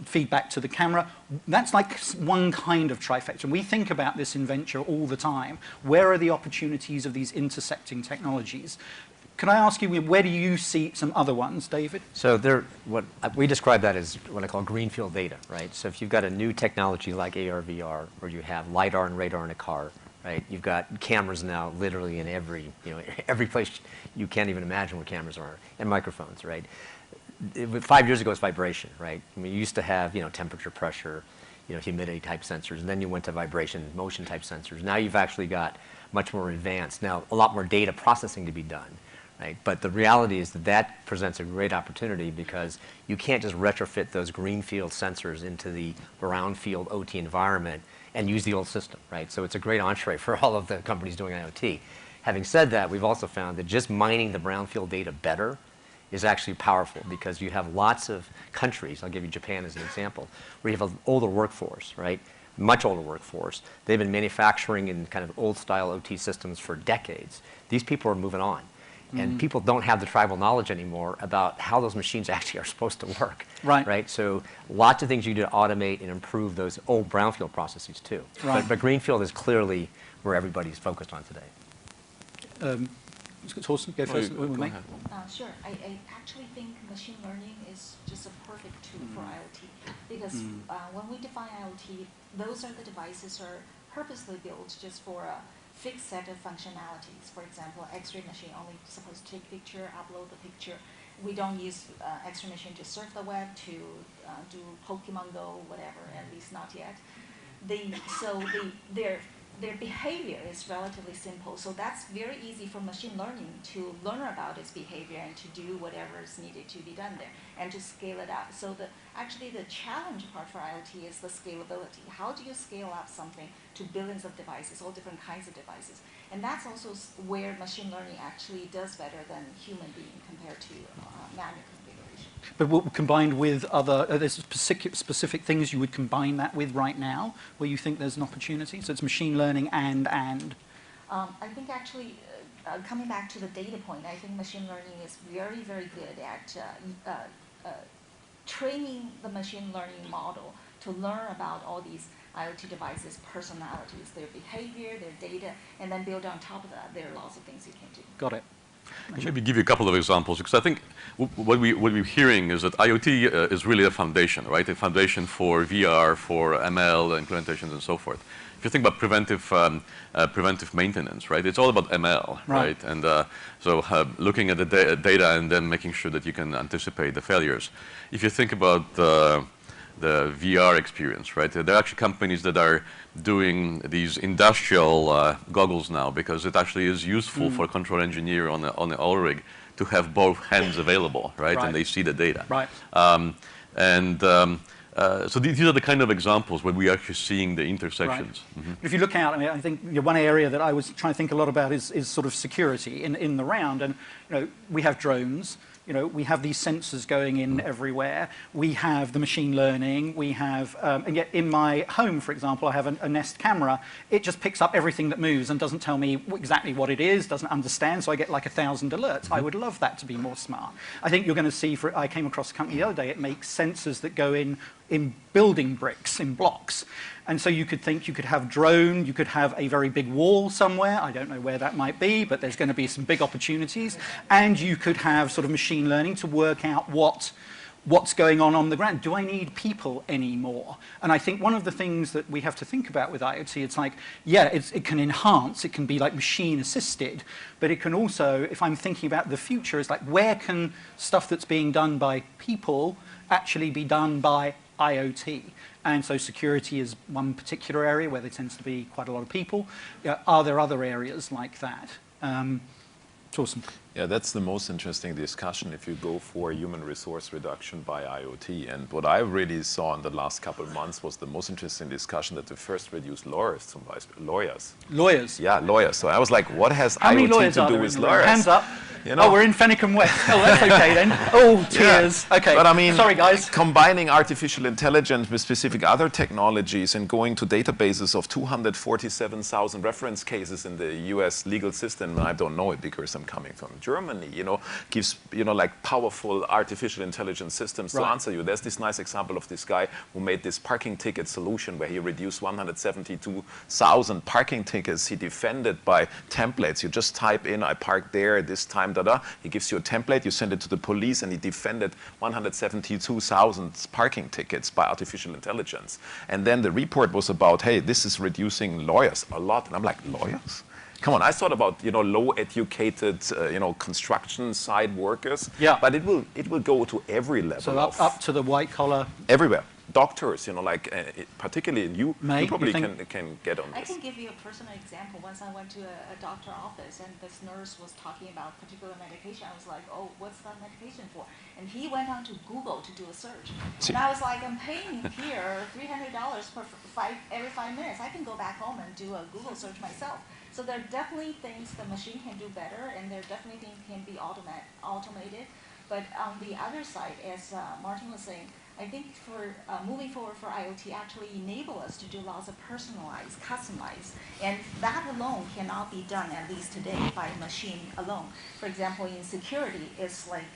feedback to the camera. That's like one kind of trifecta. And we think about this in venture all the time. Where are the opportunities of these intersecting technologies? Can I ask you, where do you see some other ones, David? So what we describe that as what I call greenfield data, right? So if you've got a new technology like AR, VR, or you have LiDAR and radar in a car, right? You've got cameras now literally in every place you can't even imagine where cameras are, and microphones, right? 5 years ago, it's vibration, right? I mean, you used to have, temperature, pressure, humidity type sensors, and then you went to vibration, motion type sensors. Now you've actually got much more advanced, now a lot more data processing to be done, right? But the reality is that presents a great opportunity because you can't just retrofit those greenfield sensors into the brownfield OT environment and use the old system, right? So it's a great entree for all of the companies doing IoT. Having said that, we've also found that just mining the brownfield data better is actually powerful because you have lots of countries, I'll give you Japan as an example, where you have an older workforce, right? Much older workforce. They've been manufacturing in kind of old style OT systems for decades. These people are moving on. And people don't have the tribal knowledge anymore about how those machines actually are supposed to work. Right? So lots of things you do to automate and improve those old brownfield processes too. Right. But greenfield is clearly where everybody's focused on today. Thorsten, go first. Sure. I actually think machine learning is just a perfect tool for IoT because when we define IoT, those are the devices are purposely built just for a fixed set of functionalities. For example, X-ray machine only supposed to take picture, upload the picture. We don't use X-ray machine to surf the web, to do Pokemon Go, whatever, at least not yet. Their behavior is relatively simple, so that's very easy for machine learning to learn about its behavior and to do whatever is needed to be done there and to scale it out. So actually the challenge part for IoT is the scalability. How do you scale up something to billions of devices, all different kinds of devices? And that's also where machine learning actually does better than human being compared to manual configuration. But combined with other, there's specific things you would combine that with right now, where you think there's an opportunity? So it's machine learning and? I think actually, coming back to the data point, I think machine learning is very, very good at training the machine learning model to learn about all these IoT devices' personalities, their behavior, their data, and then build on top of that. There are lots of things you can do. Got it. Maybe give you a couple of examples, because I think what we're hearing is that IoT is really a foundation, right? A foundation for VR, for ML implementations, and so forth. If you think about preventive maintenance, right? It's all about ML, right? And so looking at the data and then making sure that you can anticipate the failures. If you think about the VR experience, right? There are actually companies that are doing these industrial goggles now because it actually is useful for a control engineer on the oil rig to have both hands available, right? And they see the data. Right. So these are the kind of examples where we are actually seeing the intersections. Right. If you look out, I mean, I think one area that I was trying to think a lot about is sort of security in the round. And we have drones. We have these sensors going in everywhere. We have the machine learning. We have, and yet in my home, for example, I have a Nest camera. It just picks up everything that moves and doesn't tell me exactly what it is, doesn't understand, so I get like 1,000 alerts. I would love that to be more smart. I think you're going to see, I came across a company the other day, it makes sensors that go in in building bricks, in blocks. And so you could think you could have drone, you could have a very big wall somewhere. I don't know where that might be, but there's going to be some big opportunities. And you could have sort of machine learning to work out what's going on the ground. Do I need people anymore? And I think one of the things that we have to think about with IoT, it's like, yeah, it can enhance, it can be like machine assisted, but it can also, if I'm thinking about the future, it's like, where can stuff that's being done by people actually be done by IoT? And so security is one particular area where there tends to be quite a lot of people. Are there other areas like that? Thorsten. Yeah, that's the most interesting discussion if you go for human resource reduction by IoT. And what I really saw in the last couple of months was the most interesting discussion that they first reduced lawyers. Lawyers? Yeah, lawyers. So I was like, what has How many IoT lawyers to do with lawyers? Hands up. You know? Oh, we're in Fenwick West. Oh, that's okay then. Oh, tears. Yeah. Okay. But I mean, sorry guys. Combining artificial intelligence with specific other technologies and going to databases of 247,000 reference cases in the US legal system, and I don't know it because I'm coming from Germany, you know, gives, you know, like powerful artificial intelligence systems to answer you. There's this nice example of this guy who made this parking ticket solution where he reduced 172,000 parking tickets. He defended by templates. You just type in, I parked there at this time, da-da. He gives you a template, you send it to the police, and he defended 172,000 parking tickets by artificial intelligence. And then the report was about, hey, this is reducing lawyers a lot. And I'm like, lawyers? Come on, I thought about, you know, low-educated, you know, construction side workers. Yeah. But it will go to every level. So up to the white collar. Everywhere. Doctors, you know, like particularly you probably can get on this. I can give you a personal example. Once I went to a doctor's office and this nurse was talking about particular medication. I was like, oh, what's that medication for? And he went on to Google to do a search. And I was like, I'm paying here $300 every 5 minutes. I can go back home and do a Google search myself. So there are definitely things the machine can do better, and there are definitely things can be automated. But on the other side, as Martin was saying, I think for moving forward for IoT actually enable us to do lots of personalized, customized, and that alone cannot be done, at least today, by a machine alone. For example, in security, it's like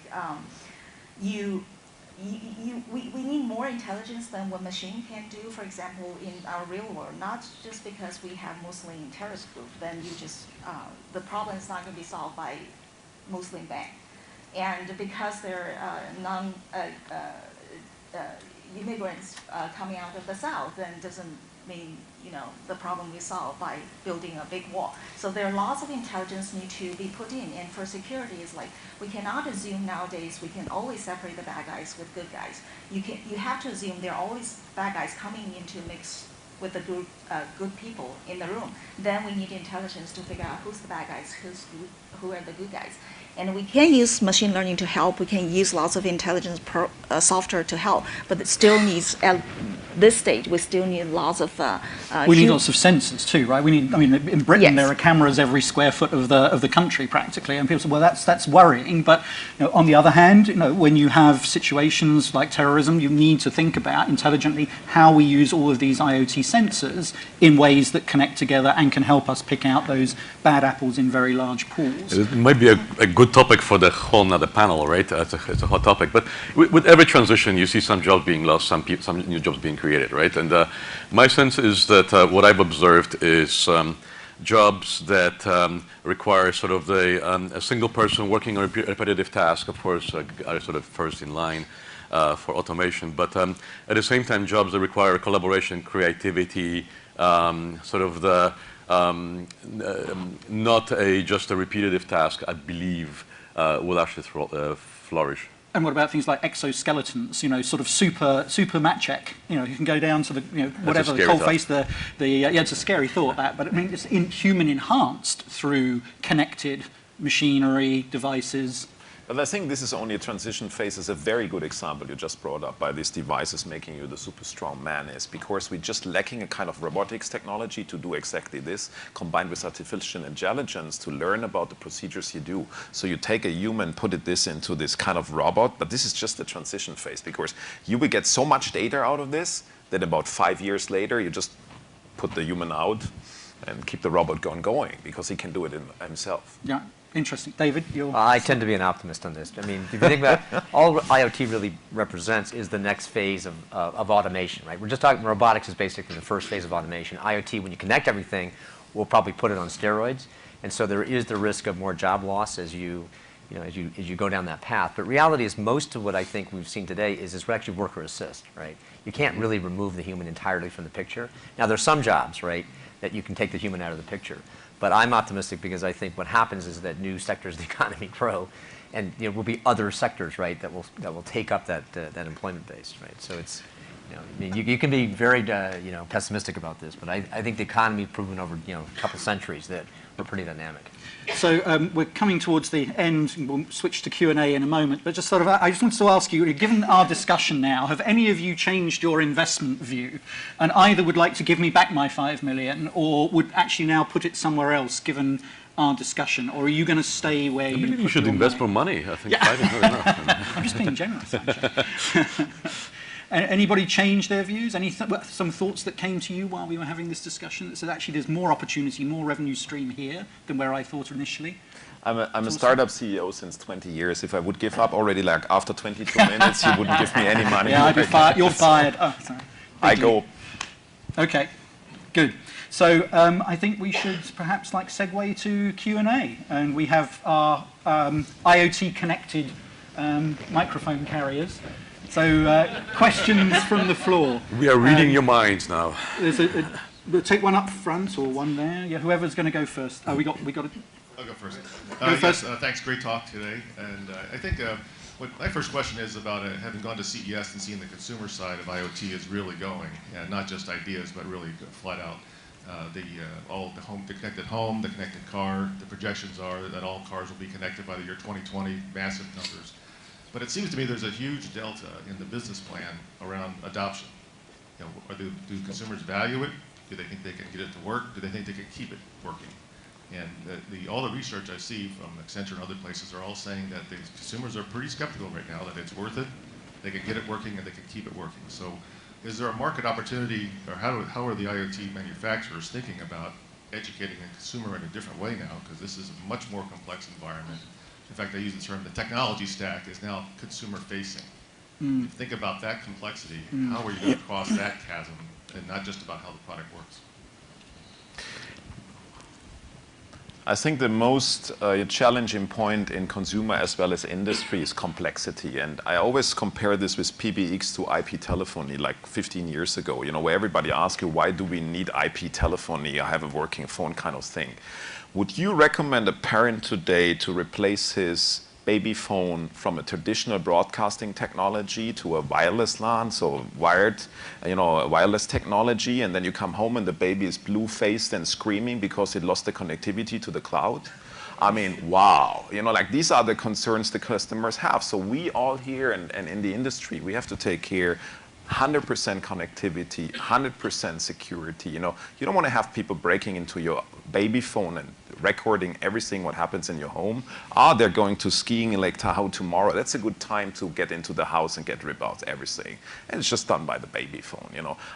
we need more intelligence than what machine can do. For example, in our real world, not just because we have Muslim terrorist group, then you just the problem is not going to be solved by Muslim bank, and because they're immigrants coming out of the south, then doesn't mean, you know, the problem we solve by building a big wall. So there are lots of intelligence need to be put in, and for security, it's like we cannot assume nowadays we can always separate the bad guys with good guys. You have to assume there are always bad guys coming in to mix with the good people in the room. Then we need intelligence to figure out who's the bad guys, who are the good guys. And we can use machine learning to help. We can use lots of intelligence software to help, but it still needs, at this stage, we still need lots of. We need lots of sensors too, right? We need. I mean, in Britain there are cameras every square foot of the country practically, and people say, well, that's worrying. But you know, on the other hand, you know, when you have situations like terrorism, you need to think about intelligently how we use all of these IoT sensors in ways that connect together and can help us pick out those bad apples in very large pools. It might be a good topic for the whole another panel, right? It's a hot topic. But with every transition, you see some jobs being lost, some new jobs being created, right? And my sense is that what I've observed is jobs that require sort of a single person working on a repetitive task, of course, are sort of first in line for automation. But at the same time, jobs that require collaboration, creativity, sort of the not just a repetitive task, I believe, will actually flourish. And what about things like exoskeletons? You know, sort of super Maciej. You know, you can go down to the, you know, whatever the cold face. Yeah, it's a scary thought that, but I mean, it's human enhanced through connected machinery, devices. But I think this is only a transition phase. Is a very good example you just brought up by these devices making you the super strong man, is because we're just lacking a kind of robotics technology to do exactly this, combined with artificial intelligence to learn about the procedures you do. So you take a human, put this into this kind of robot, but this is just a transition phase because you will get so much data out of this that about 5 years later you just put the human out and keep the robot going because he can do it himself. Yeah, interesting. David, you're... I tend to be an optimist on this. I mean, if you think about it, all IoT really represents is the next phase of automation, right? We're just talking, robotics is basically the first phase of automation. IoT, when you connect everything, we'll probably put it on steroids. And so there is the risk of more job loss as you go down that path. But reality is most of what I think we've seen today is actually worker assist, right? You can't really remove the human entirely from the picture. Now, there's some jobs, right, that you can take the human out of the picture. But I'm optimistic because I think what happens is that new sectors of the economy grow, and will be other sectors, right, that will take up that employment base, right? So it's, I mean, you can be very pessimistic about this, but I think the economy has proven over a couple centuries that we're pretty dynamic. So we're coming towards the end, and we'll switch to Q&A in a moment, but just sort of, I just wanted to ask you, given our discussion now, have any of you changed your investment view and either would like to give me back my 5 million or would actually now put it somewhere else, given our discussion, or are you going to stay where you should invest more money. I think 5 is not enough. I'm just being generous, actually. Anybody change their views? Some thoughts that came to you while we were having this discussion that said actually there's more opportunity, more revenue stream here than where I thought initially? I'm a startup CEO since 20 years. If I would give up already, like after 22 minutes, you wouldn't give me any money. Yeah, I'd be fired. You're fired. Oh, sorry. I go. Okay, good. So I think we should perhaps segue to Q&A, and we have our IoT connected microphone carriers. So questions from the floor. We are reading your minds now. We'll take one up front or one there. Yeah, whoever's going to go first. Oh, we got it. I'll go first. Go first. Yes, thanks. Great talk today. And I think what my first question is about having gone to CES and seeing the consumer side of IoT is really going, not just ideas, but really flat out. The connected home, the connected car. The projections are that all cars will be connected by the year 2020. Massive numbers. But it seems to me there's a huge delta in the business plan around adoption. Do consumers value it? Do they think they can get it to work? Do they think they can keep it working? And all the research I see from Accenture and other places are all saying that the consumers are pretty skeptical right now that it's worth it, they can get it working, and they can keep it working. So is there a market opportunity, or how are the IoT manufacturers thinking about educating the consumer in a different way now? Because this is a much more complex environment. In fact, I use the term the technology stack is now consumer-facing. You think about that complexity, how are you going to cross that chasm, and not just about how the product works? I think the most challenging point in consumer as well as industry is complexity. And I always compare this with PBX to IP telephony like 15 years ago, where everybody asks you, why do we need IP telephony? I have a working phone kind of thing. Would you recommend a parent today to replace his baby phone from a traditional broadcasting technology to a wireless LAN, so wired, wireless technology, and then you come home and the baby is blue-faced and screaming because it lost the connectivity to the cloud? I mean, wow. These are the concerns the customers have. So we all here and in the industry, we have to take care 100% connectivity, 100% security. You don't want to have people breaking into your baby phone and recording everything what happens in your home. They're going to skiing in Lake Tahoe tomorrow. That's a good time to get into the house and get rip out everything. And it's just done by the baby phone.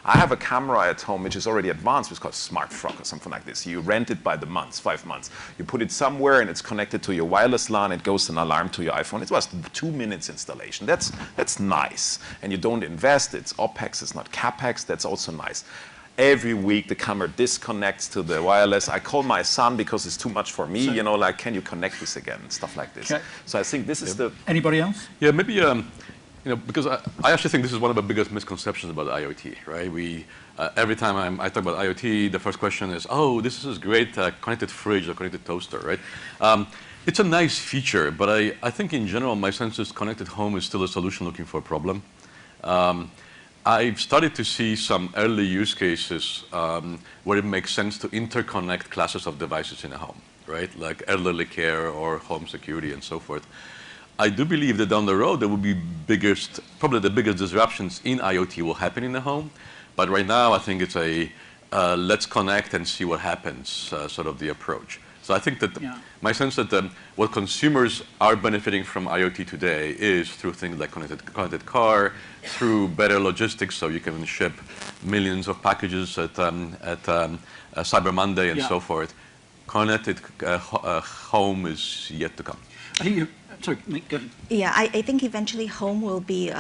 I have a camera at home which is already advanced. It's called Smart Frog or something like this. You rent it by the months, 5 months. You put it somewhere and it's connected to your wireless LAN. It goes an alarm to your iPhone. It was 2 minutes installation. That's nice. And you don't invest. It's OPEX. It's not CAPEX. That's also nice. Every week the camera disconnects to the wireless. I call my son because it's too much for me, can you connect this again, stuff like this. Okay. So I think this is the... Anybody else? Yeah, maybe, because I actually think this is one of the biggest misconceptions about IoT, right? Every time I talk about IoT, the first question is, oh, this is great connected fridge or connected toaster, right? It's a nice feature, but I think in general, my sense is connected home is still a solution looking for a problem. I've started to see some early use cases where it makes sense to interconnect classes of devices in a home, right? Like elderly care or home security and so forth. I do believe that down the road there will be probably the biggest disruptions in IoT will happen in the home. But right now I think it's a let's connect and see what happens sort of the approach. So I think that Yeah. my sense that what consumers are benefiting from IoT today is through things like connected car, through better logistics, so you can ship millions of packages at Cyber Monday and Yeah. so forth. Connected home is yet to come. I think you, sorry, Nick, go ahead. Yeah, I think eventually home will be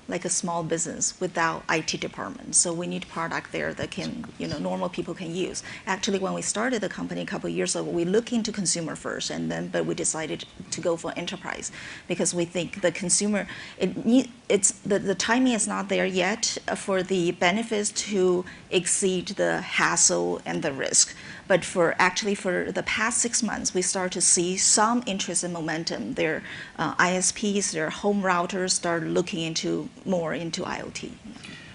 like a small business without IT department. So we need product there that can, normal people can use. Actually, when we started the company a couple of years ago, we looked into consumer first, but we decided to go for enterprise because we think the consumer, the timing is not there yet for the benefits to exceed the hassle and the risk. But for the past 6 months, we start to see some interest and momentum. Their ISPs, their home routers start looking more into IoT.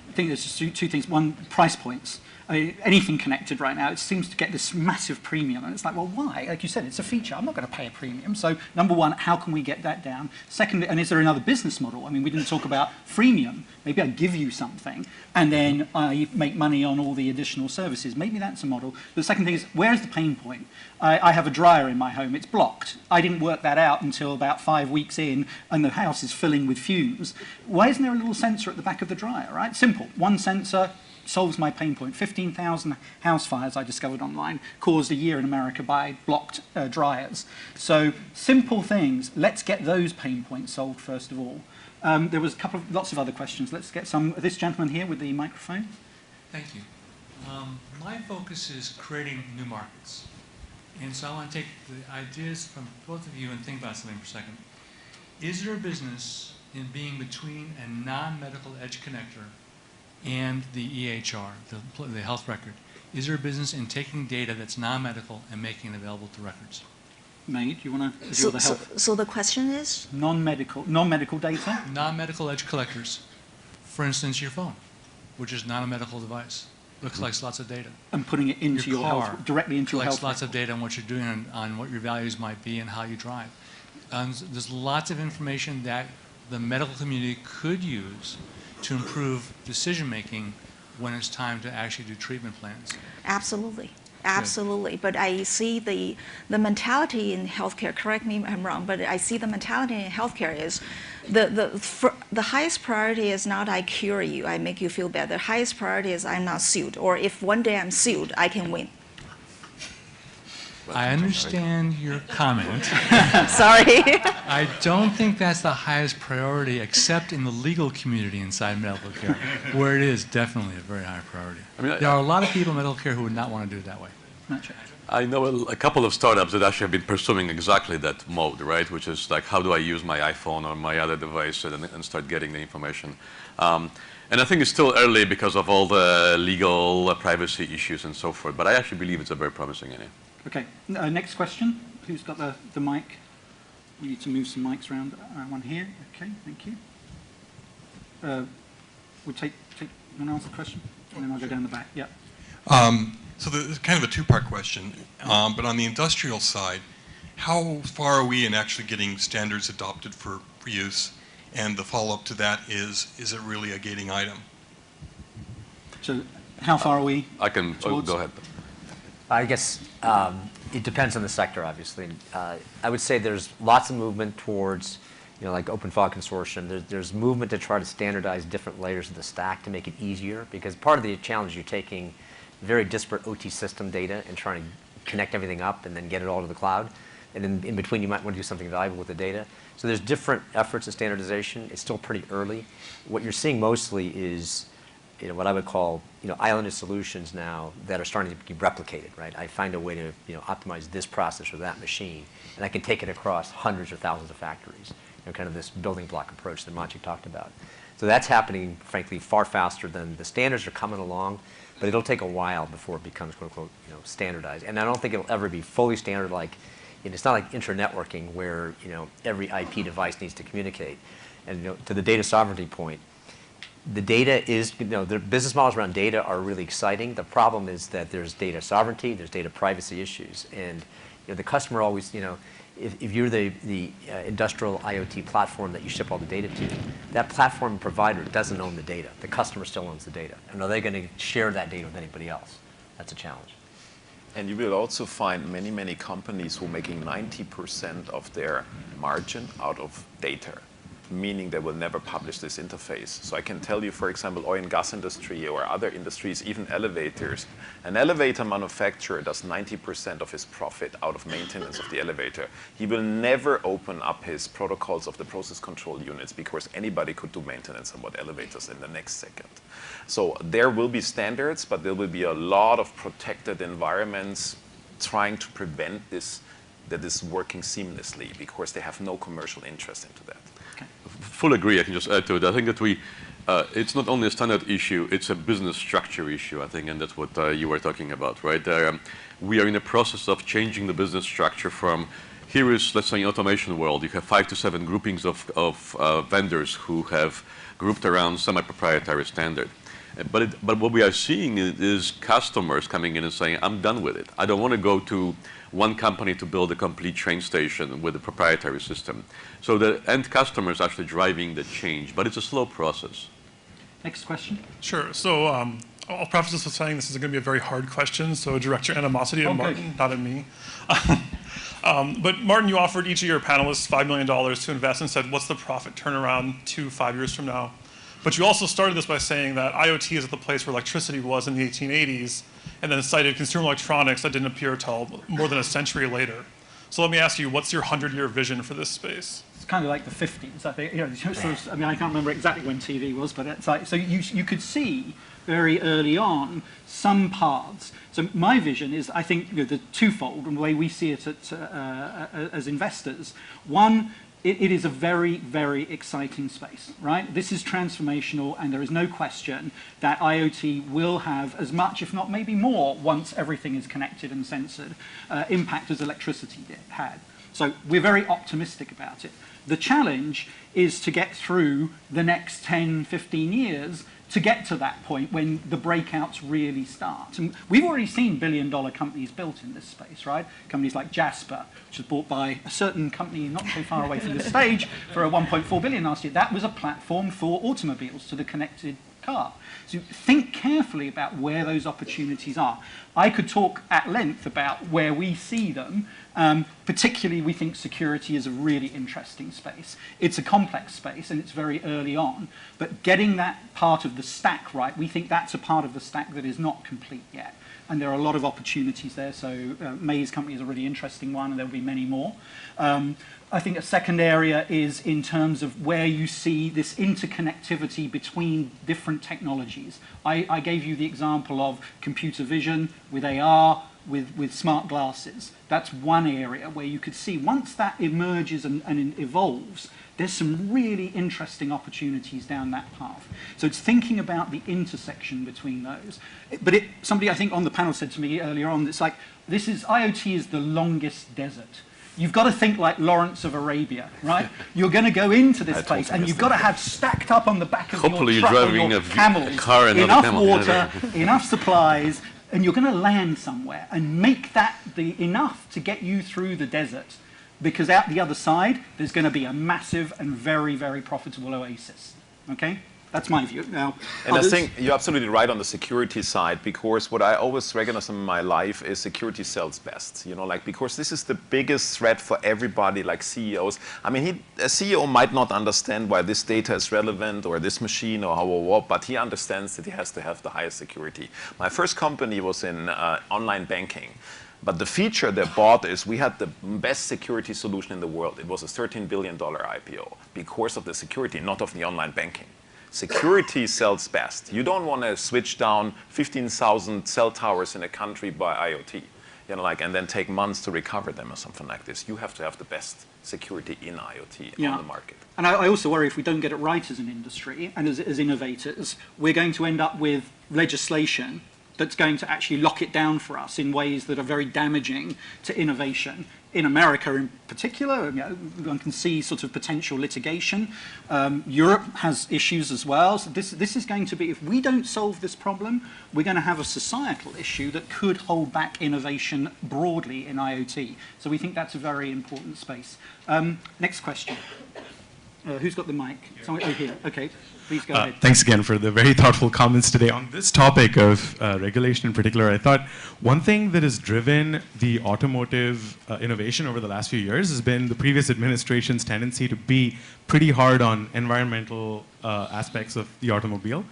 I think there's just two things. One, price points. I mean, anything connected right now, it seems to get this massive premium. And it's like, well, why? Like you said, it's a feature. I'm not going to pay a premium. So number one, how can we get that down? Secondly, and is there another business model? I mean, we didn't talk about freemium. Maybe I give you something, and then I make money on all the additional services. Maybe that's a model. The second thing is, where's the pain point? I have a dryer in my home. It's blocked. I didn't work that out until about 5 weeks in, and the house is filling with fumes. Why isn't there a little sensor at the back of the dryer, right? Simple. One sensor solves my pain point. 15,000 house fires I discovered online caused a year in America by blocked dryers. So simple things. Let's get those pain points solved first of all. There was lots of other questions. Let's get some. This gentleman here with the microphone. Thank you. My focus is creating new markets. And so I want to take the ideas from both of you and think about something for a second. Is there a business in being between a non-medical edge connector and the EHR, the health record? Is there a business in taking data that's non-medical and making it available to records? May, do you want to do the health? So the question is? Non-medical data? Non-medical edge collectors. For instance, your phone, which is not a medical device. It collects lots of data. And putting it into your car health, directly into your health. Collects lots of data on what you're doing, on what your values might be, and how you drive. There's lots of information that the medical community could use to improve decision-making when it's time to actually do treatment plans. Absolutely. Absolutely. But I see the mentality in healthcare, correct me if I'm wrong, but I see the mentality in healthcare is the highest priority is not I cure you, I make you feel better. The highest priority is I'm not sued, or if one day I'm sued, I can win. I understand your comment. Sorry. I don't think that's the highest priority, except in the legal community inside medical care, where it is definitely a very high priority. I mean, there are a lot of people in medical care who would not want to do it that way. I know a couple of startups that actually have been pursuing exactly that mode, right? Which is like, how do I use my iPhone or my other device and start getting the information? And I think it's still early because of all the legal privacy issues and so forth, but I actually believe it's a very promising area. Okay, next question. Who's got the mic? We need to move some mics around. One here. Okay, thank you. We'll take you want to answer the question? And then I'll go down the back. Yeah. So there's kind of a two-part question, but on the industrial side, how far are we in actually getting standards adopted for use? And the follow-up to that is it really a gating item? So how far are we? I can go ahead. I guess it depends on the sector, obviously. I would say there's lots of movement towards, like Open Fog Consortium. There's movement to try to standardize different layers of the stack to make it easier, because part of the challenge, you're taking very disparate OT system data and trying to connect everything up and then get it all to the cloud. And in between, you might want to do something valuable with the data. So there's different efforts at standardization. It's still pretty early. What you're seeing mostly is what I would call islanded solutions now that are starting to be replicated, right? I find a way to optimize this process or that machine, and I can take it across hundreds or thousands of factories. Kind of this building block approach that Maciej talked about. So that's happening, frankly, far faster than the standards are coming along, but it'll take a while before it becomes, quote unquote, standardized. And I don't think it'll ever be fully standard. Like, it's not like intranetworking where every IP device needs to communicate. And to the data sovereignty point, the data is, the business models around data are really exciting. The problem is that there's data sovereignty, there's data privacy issues, and the customer always, if you're the industrial IoT platform that you ship all the data to, that platform provider doesn't own the data. The customer still owns the data. And are they going to share that data with anybody else? That's a challenge. And you will also find many, many companies who are making 90% of their margin out of data, meaning they will never publish this interface. So I can tell you, for example, oil and gas industry or other industries, even elevators. An elevator manufacturer does 90% of his profit out of maintenance of the elevator. He will never open up his protocols of the process control units because anybody could do maintenance on what elevators in the next second. So there will be standards, but there will be a lot of protected environments trying to prevent this, that is working seamlessly, because they have no commercial interest into that. Full agree. I can just add to it. I think that it's not only a standard issue, it's a business structure issue, I think, and that's what you were talking about, right? We are in the process of changing the business structure from, here is, let's say, in automation world, you have 5 to 7 groupings of vendors who have grouped around semi-proprietary standard. But what we are seeing is customers coming in and saying, I'm done with it. I don't want to go to one company to build a complete train station with a proprietary system. So the end customer is actually driving the change, but it's a slow process. Next question. Sure. So I'll preface this with saying this is going to be a very hard question, so direct your animosity at Martin, not at me. But Martin, you offered each of your panelists $5 million to invest and said, what's the profit turnaround 5 years from now? But you also started this by saying that IoT is at the place where electricity was in the 1880s, and then cited consumer electronics that didn't appear until more than a century later. So let me ask you, what's your 100-year vision for this space? It's kind of like the 50s, I think. You know, sort of, I mean, I can't remember exactly when TV was, but it's like, so you could see very early on some paths. So my vision is, I think, the twofold, and the way we see it as investors. One, it is a very, very exciting space, right? This is transformational, and there is no question that IoT will have as much, if not maybe more, once everything is connected and censored, impact as electricity had. So we're very optimistic about it. The challenge is to get through the next 10, 15 years to get to that point when the breakouts really start. And we've already seen billion-dollar companies built in this space, right? Companies like Jasper, which was bought by a certain company not so far away from this stage for a 1.4 billion last year. That was a platform for automobiles, to the connected car. So think carefully about where those opportunities are. I could talk at length about where we see them. Particularly, we think security is a really interesting space. It's a complex space, and it's very early on. But getting that part of the stack right, we think that's a part of the stack that is not complete yet. And there are a lot of opportunities there. So May's company is a really interesting one, and there'll be many more. I think a second area is in terms of where you see this interconnectivity between different technologies. I gave you the example of computer vision with AR, with smart glasses. That's one area where you could see, once that emerges and evolves, there's some really interesting opportunities down that path. So it's thinking about the intersection between those. But somebody, I think, on the panel said to me earlier on, it's like, IoT is the longest desert. You've got to think like Lawrence of Arabia, right? You're going to go into this place, and you've got to have stacked up on the back of your truck or your camels, enough water, enough supplies, and you're going to land somewhere and make that enough to get you through the desert. Because out the other side, there's going to be a massive and very, very profitable oasis. Okay? That's my view. Now, and I think you're absolutely right on the security side, because what I always recognize in my life is security sells best. You know, like, because this is the biggest threat for everybody, like CEOs. I mean, a CEO might not understand why this data is relevant or this machine or how or what, but he understands that he has to have the highest security. My first company was in online banking. But the feature they bought is we had the best security solution in the world. It was a $13 billion IPO because of the security, not of the online banking. Security sells best. You don't want to switch down 15,000 cell towers in a country by IoT, you know, like, and then take months to recover them or something like this. You have to have the best security in IoT on the market. And I also worry if we don't get it right as an industry and as innovators, we're going to end up with legislation that's going to actually lock it down for us in ways that are very damaging to innovation. In America in particular, one can see sort of potential litigation. Europe has issues as well. So this is going to be, if we don't solve this problem, we're going to have a societal issue that could hold back innovation broadly in IoT. So we think that's a very important space. Next question. Who's got the mic? Someone, oh, here. Okay, please go ahead. Thanks again for the very thoughtful comments today. On this topic of regulation in particular, I thought one thing that has driven the automotive innovation over the last few years has been the previous administration's tendency to be pretty hard on environmental aspects of the automobile.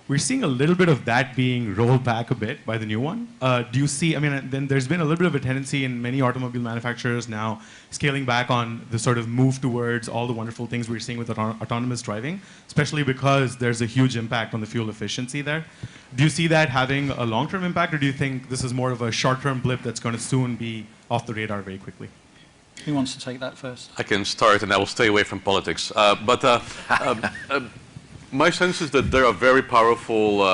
We're seeing a little bit of that being rolled back a bit by the new one. Do you see, I mean, then there's been a little bit of a tendency in many automobile manufacturers now scaling back on the sort of move towards all the wonderful things we're seeing with autonomous driving, especially because there's a huge impact on the fuel efficiency there. Do you see that having a long-term impact, or do you think this is more of a short-term blip that's going to soon be off the radar very quickly? Who wants to take that first? I can start, and I will stay away from politics. My sense is that there are very powerful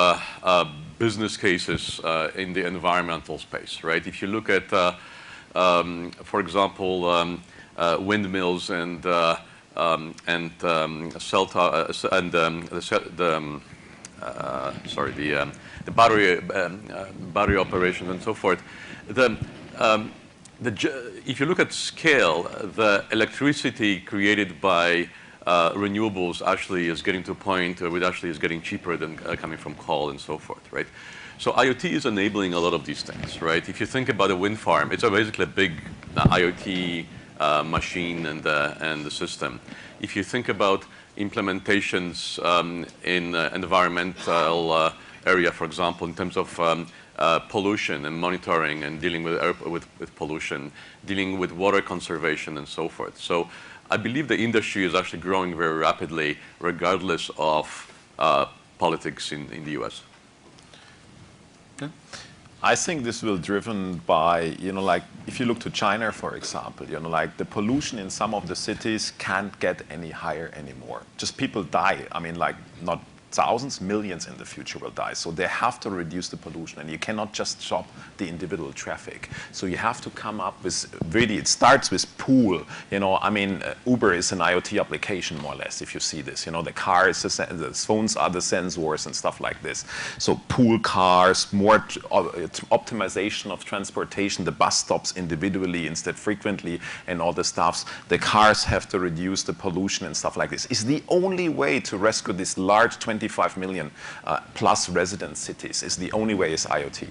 business cases in the environmental space, right? If you look at, for example, windmills and the battery operations and so forth. If you look at scale, the electricity created by renewables actually is getting to a point where it actually is getting cheaper than coming from coal and so forth, right? So IoT is enabling a lot of these things, right? If you think about a wind farm, it's basically a big IoT machine and the system. If you think about implementations in environmental area, for example, in terms of pollution and monitoring and dealing with pollution, dealing with water conservation and so forth. So I believe the industry is actually growing very rapidly, regardless of politics in the US. Okay. I think this will be driven by, like if you look to China, for example, like the pollution in some of the cities can't get any higher anymore. Just people die. I mean, like not thousands, millions in the future will die. So they have to reduce the pollution, and you cannot just stop the individual traffic. So you have to come up with, really, it starts with pool. I mean, Uber is an IoT application, more or less, if you see this. The car is the phones are the sensors and stuff like this. So pool cars, more optimization of transportation, the bus stops individually instead frequently, and all the stuffs. The cars have to reduce the pollution and stuff like this. It's the only way to rescue this large 25 million plus resident cities. Is the only way is IoT.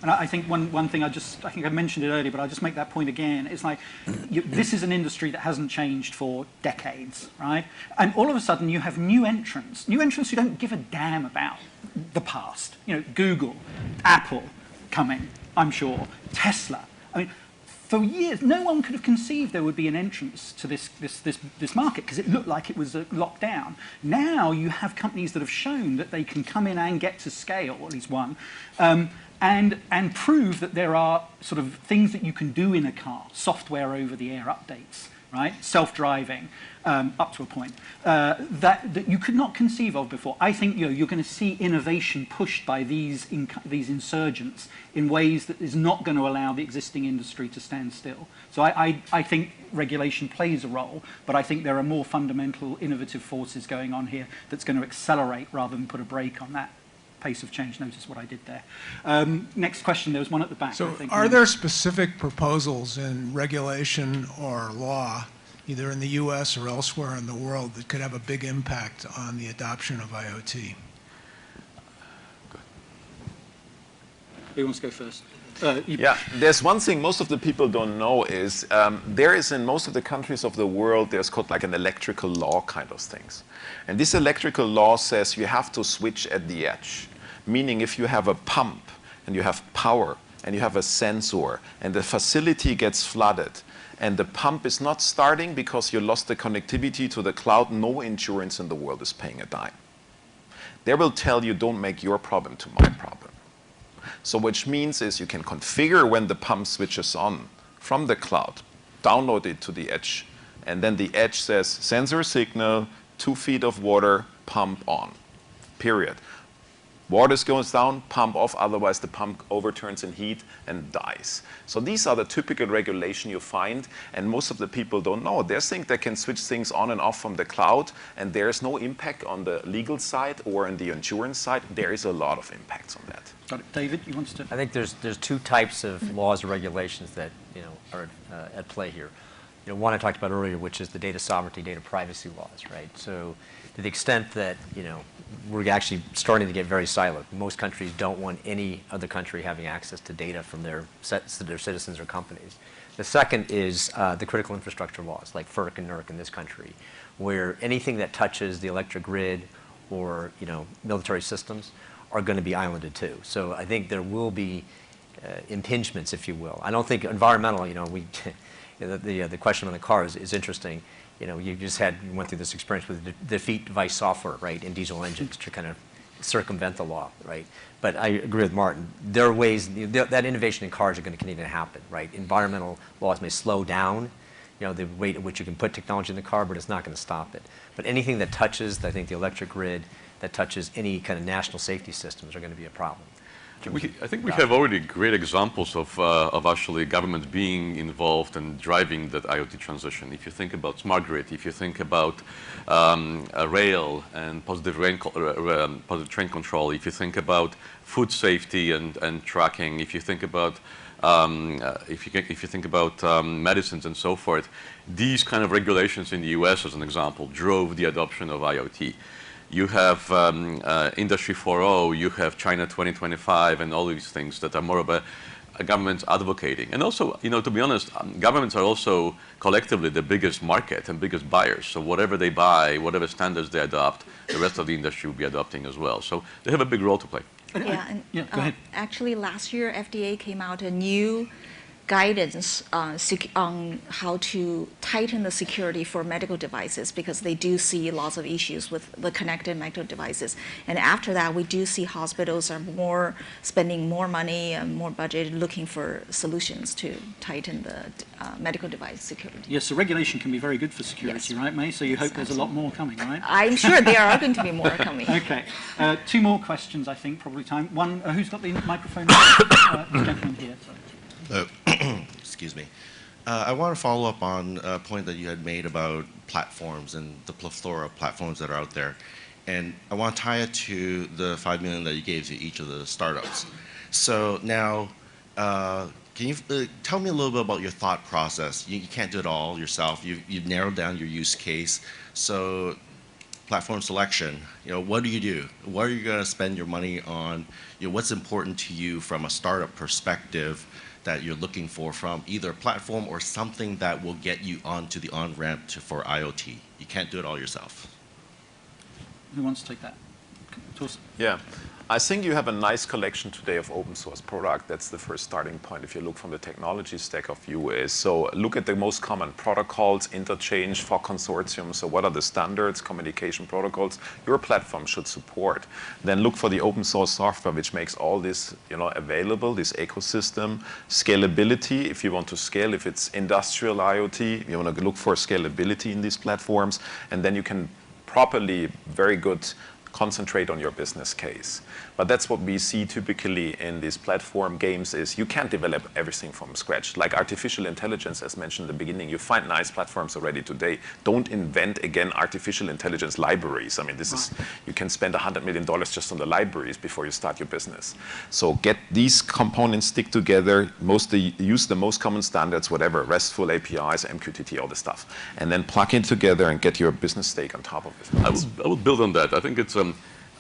And I think one thing I think I mentioned it earlier, but I'll just make that point again. It's like, this is an industry that hasn't changed for decades, right? And all of a sudden you have new entrants who don't give a damn about the past. Google, Apple coming, I'm sure, Tesla. I mean, for years, no one could have conceived there would be an entrance to this market because it looked like it was locked down. Now you have companies that have shown that they can come in and get to scale, at least one, and prove that there are sort of things that you can do in a car, software over-the-air updates, right? Self-driving, up to a point, that you could not conceive of before. I think you're going to see innovation pushed by these insurgents in ways that is not going to allow the existing industry to stand still. So I think regulation plays a role, but I think there are more fundamental innovative forces going on here that's going to accelerate rather than put a brake on that pace of change. Notice what I did there. Next question, there was one at the back. So I think. Are there specific proposals in regulation or law, either in the US or elsewhere in the world, that could have a big impact on the adoption of IoT? Who wants to go first? Yeah, there's one thing most of the people don't know is there is in most of the countries of the world, there's called like an electrical law kind of things. And this electrical law says you have to switch at the edge. Meaning if you have a pump and you have power and you have a sensor and the facility gets flooded and the pump is not starting because you lost the connectivity to the cloud, no insurance in the world is paying a dime. They will tell you, don't make your problem to my problem. So which means is you can configure when the pump switches on from the cloud, download it to the edge, and then the edge says sensor signal, 2 feet of water, pump on, period. Water goes down, pump off, otherwise the pump overturns in heat and dies. So these are the typical regulation you find, and most of the people don't know. They think they can switch things on and off from the cloud, and there's no impact on the legal side or on the insurance side. There is a lot of impacts on that. Got it. David, you want to? I think there's two types of laws and regulations that are at play here. one I talked about earlier, which is the data sovereignty, data privacy laws, right? So to the extent that, we're actually starting to get very siloed. Most countries don't want any other country having access to data from their citizens or companies. The second is the critical infrastructure laws, like FERC and NERC in this country, where anything that touches the electric grid or military systems are going to be islanded too. So I think there will be impingements, if you will. I don't think environmental, the question on the cars is interesting. You went through this experience with the defeat device software, right, in diesel engines to kind of circumvent the law, right? But I agree with Martin. There are ways, that innovation in cars are going to continue to happen, right? Environmental laws may slow down, the rate at which you can put technology in the car, but it's not going to stop it. But anything that touches, I think, the electric grid, that touches any kind of national safety systems are going to be a problem. I think we have already great examples of actually governments being involved and driving that IoT transition. If you think about smart grid, if you think about rail and positive train control, if you think about food safety and tracking, if you think about medicines and so forth, these kind of regulations in the US, as an example, drove the adoption of IoT. You have Industry 4.0, you have China 2025, and all these things that are more of a government advocating. And also, to be honest, governments are also collectively the biggest market and biggest buyers. So whatever they buy, whatever standards they adopt, the rest of the industry will be adopting as well. So they have a big role to play. Yeah, go ahead. Actually, last year, FDA came out a new guidance on how to tighten the security for medical devices, because they do see lots of issues with the connected medical devices. And after that, we do see hospitals are spending more money and more budget looking for solutions to tighten the medical device security. Yes, so regulation can be very good for security, right, May? So you hope there's a lot more coming, right? I'm sure there are going to be more coming. Okay. Two more questions, I think, probably time. One, who's got the microphone? This gentleman here, sorry. Excuse me. I want to follow up on a point that you had made about platforms and the plethora of platforms that are out there. And I want to tie it to the $5 million that you gave to each of the startups. So now, can you tell me a little bit about your thought process? You can't do it all yourself. You've narrowed down your use case. So platform selection, what do? What are you going to spend your money on? What's important to you from a startup perspective that you're looking for from either a platform or something that will get you onto the on-ramp for IoT? You can't do it all yourself. Who wants to take that? Thorsten? Yeah. I think you have a nice collection today of open source product. That's the first starting point if you look from the technology stack of view is. So look at the most common protocols, interchange for consortiums. So what are the standards, communication protocols your platform should support? Then look for the open source software which makes all this available, this ecosystem. Scalability, if you want to scale, if it's industrial IoT, you want to look for scalability in these platforms. And then you can properly, very good, concentrate on your business case. But that's what we see typically in these platform games is you can't develop everything from scratch. Like artificial intelligence, as mentioned in the beginning, you find nice platforms already today. Don't invent, again, artificial intelligence libraries. I mean, this is, you can spend $100 million just on the libraries before you start your business. So get these components, stick together, use the most common standards, whatever, RESTful APIs, MQTT, all this stuff. And then plug it together and get your business stake on top of it. I would build on that. I think it's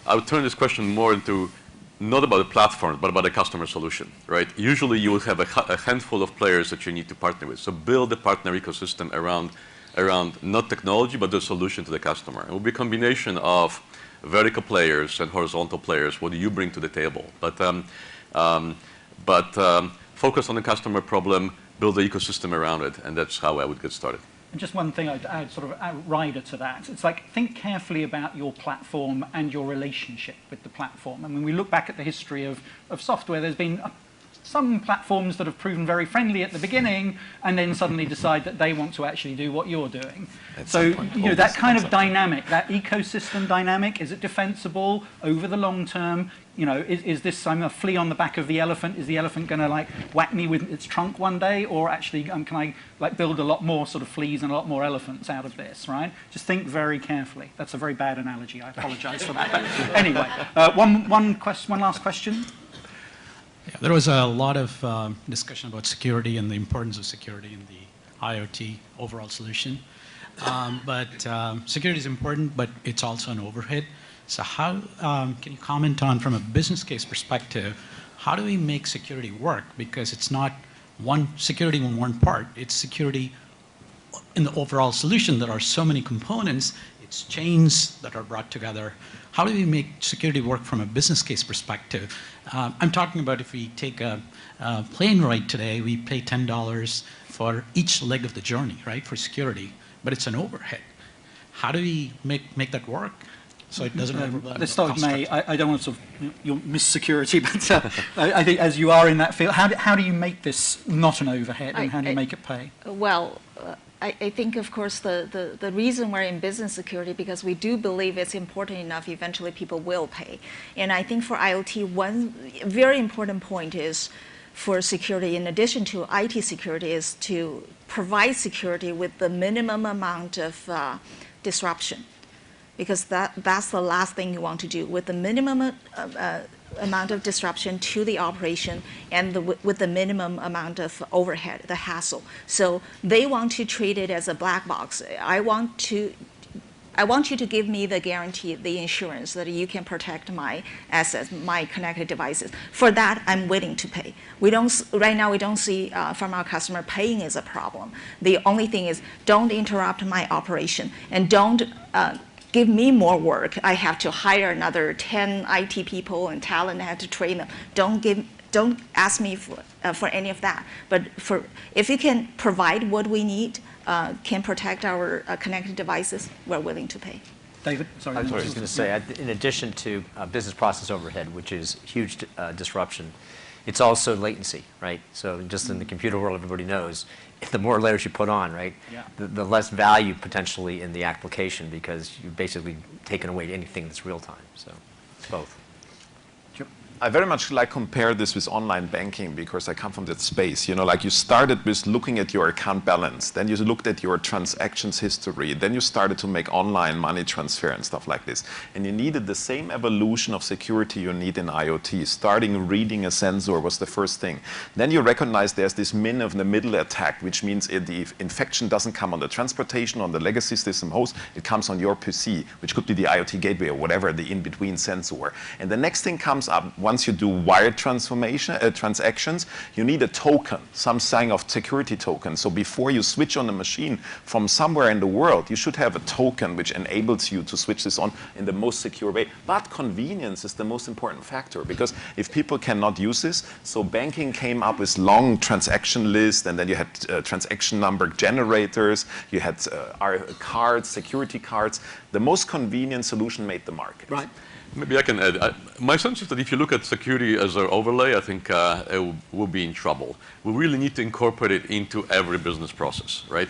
I would turn this question more into not about the platform, but about a customer solution, right? Usually you will have a handful of players that you need to partner with. So build a partner ecosystem around not technology, but the solution to the customer. It will be a combination of vertical players and horizontal players. What do you bring to the table? But focus on the customer problem, build the ecosystem around it, and that's how I would get started. And just one thing I'd add, sort of rider to that. It's like, think carefully about your platform and your relationship with the platform. And when we look back at the history of software, there's been some platforms that have proven very friendly at the beginning and then suddenly decide that they want to actually do what you're doing. So, that kind of dynamic, that ecosystem dynamic, is it defensible over the long term? Is this, I'm a flea on the back of the elephant? Is the elephant going to whack me with its trunk one day? Or actually, can I build a lot more sort of fleas and a lot more elephants out of this, right? Just think very carefully. That's a very bad analogy. I apologize for that. But anyway, one last question. Yeah, there was a lot of discussion about security and the importance of security in the IoT overall solution. But security is important, but it's also an overhead. So how can you comment on, from a business case perspective, how do we make security work? Because it's not one security in one part, it's security in the overall solution. There are so many components, it's chains that are brought together. How do we make security work from a business case perspective? I'm talking about if we take a plane ride today, we pay $10 for each leg of the journey, right, for security, but it's an overhead. How do we make that work so it doesn't overwhelm? Let's start with May. I don't want to sort of, you'll miss security, but I think as you are in that field, how do you make this not an overhead, and how do you make it pay? Well, I think, of course, the reason we're in business security, because we do believe it's important enough, eventually people will pay. And I think for IoT, one very important point is for security, in addition to IT security, is to provide security with the minimum amount of disruption. Because that's the last thing you want to do, with the minimum amount of disruption to the operation and with the minimum amount of overhead, the hassle. So they want to treat it as a black box. I want you to give me the guarantee, the insurance that you can protect my assets, my connected devices. For that, I'm willing to pay. Right now, we don't see from our customer paying is a problem. The only thing is, don't interrupt my operation, and don't give me more work. I have to hire another 10 IT people and talent. I have to train them. Don't ask me for any of that. But if you can provide what we need, can protect our connected devices, we're willing to pay. David, sorry. I was just going to say, in addition to business process overhead, which is huge disruption, it's also latency, right? So just in the computer world, everybody knows, the more layers you put on, right, the less value potentially in the application, because you've basically taken away anything that's real time. So it's both. I very much like compare this with online banking, because I come from that space. You know, like you started with looking at your account balance, then you looked at your transactions history, then you started to make online money transfer and stuff like this. And you needed the same evolution of security you need in IoT. Starting reading a sensor was the first thing. Then you recognize there's this min of the middle attack, which means the infection doesn't come on the transportation, on the legacy system host, it comes on your PC, which could be the IoT gateway or whatever, the in-between sensor. And the next thing comes up, once you do wired transactions, you need a token, some sign of security token. So before you switch on a machine from somewhere in the world, you should have a token which enables you to switch this on in the most secure way. But convenience is the most important factor, because if people cannot use this, so banking came up with long transaction lists, and then you had transaction number generators, you had cards, security cards. The most convenient solution made the market. Right. Maybe I can add. My sense is that if you look at security as an overlay, I think it will be in trouble. We really need to incorporate it into every business process, right?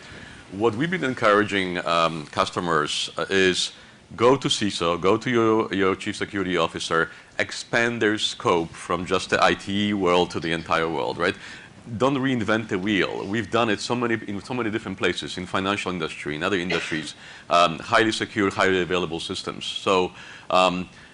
What we've been encouraging customers is go to CISO, go to your chief security officer, expand their scope from just the IT world to the entire world, right? Don't reinvent the wheel. We've done it in so many different places, in financial industry, in other industries, highly secure, highly available systems. So.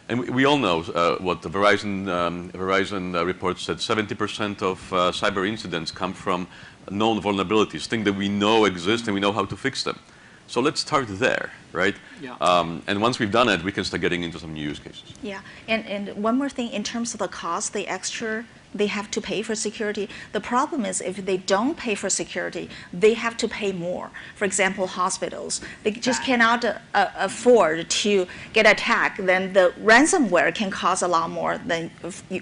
And we all know what the Verizon report said, 70% of cyber incidents come from known vulnerabilities, things that we know exist and we know how to fix them. So let's start there, right? Yeah. And once we've done it, we can start getting into some new use cases. Yeah, and one more thing, in terms of the cost, the extra they have to pay for security. The problem is, if they don't pay for security, they have to pay more. For example, hospitals, they just cannot afford to get attacked. Then the ransomware can cost a lot more than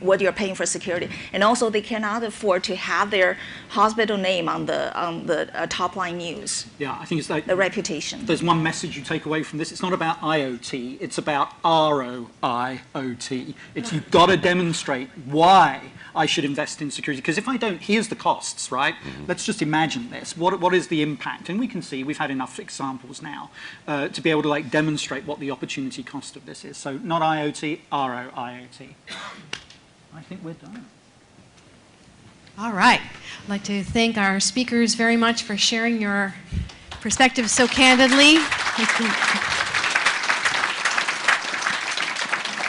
what you're paying for security. And also, they cannot afford to have their hospital name on the top line news. Yeah, I think it's like the reputation. There's one message you take away from this. It's not about IoT. It's about ROIoT. It's you've got to demonstrate why I should invest in security. Because if I don't, here's the costs, right? Mm-hmm. Let's just imagine this. What is the impact? And we can see, we've had enough examples now to be able to demonstrate what the opportunity cost of this is. So not IoT, ROIoT. I think we're done. All right. I'd like to thank our speakers very much for sharing your perspectives so candidly,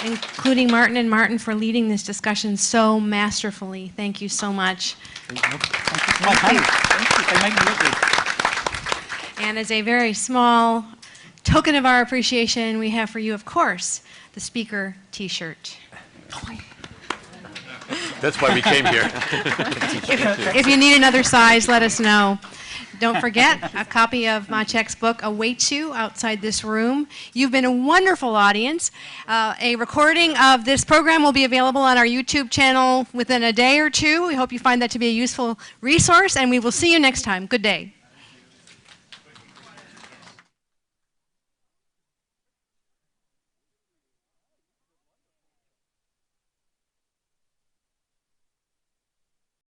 including Martin and Martin for leading this discussion so masterfully. Thank you so much. Thank you. They make me look good. And as a very small token of our appreciation, we have for you, of course, the speaker T-shirt. That's why we came here. If you need another size, let us know. Don't forget, a copy of Maciej's book awaits you outside this room. You've been a wonderful audience. A recording of this program will be available on our YouTube channel within a day or two. We hope you find that to be a useful resource, and we will see you next time. Good day.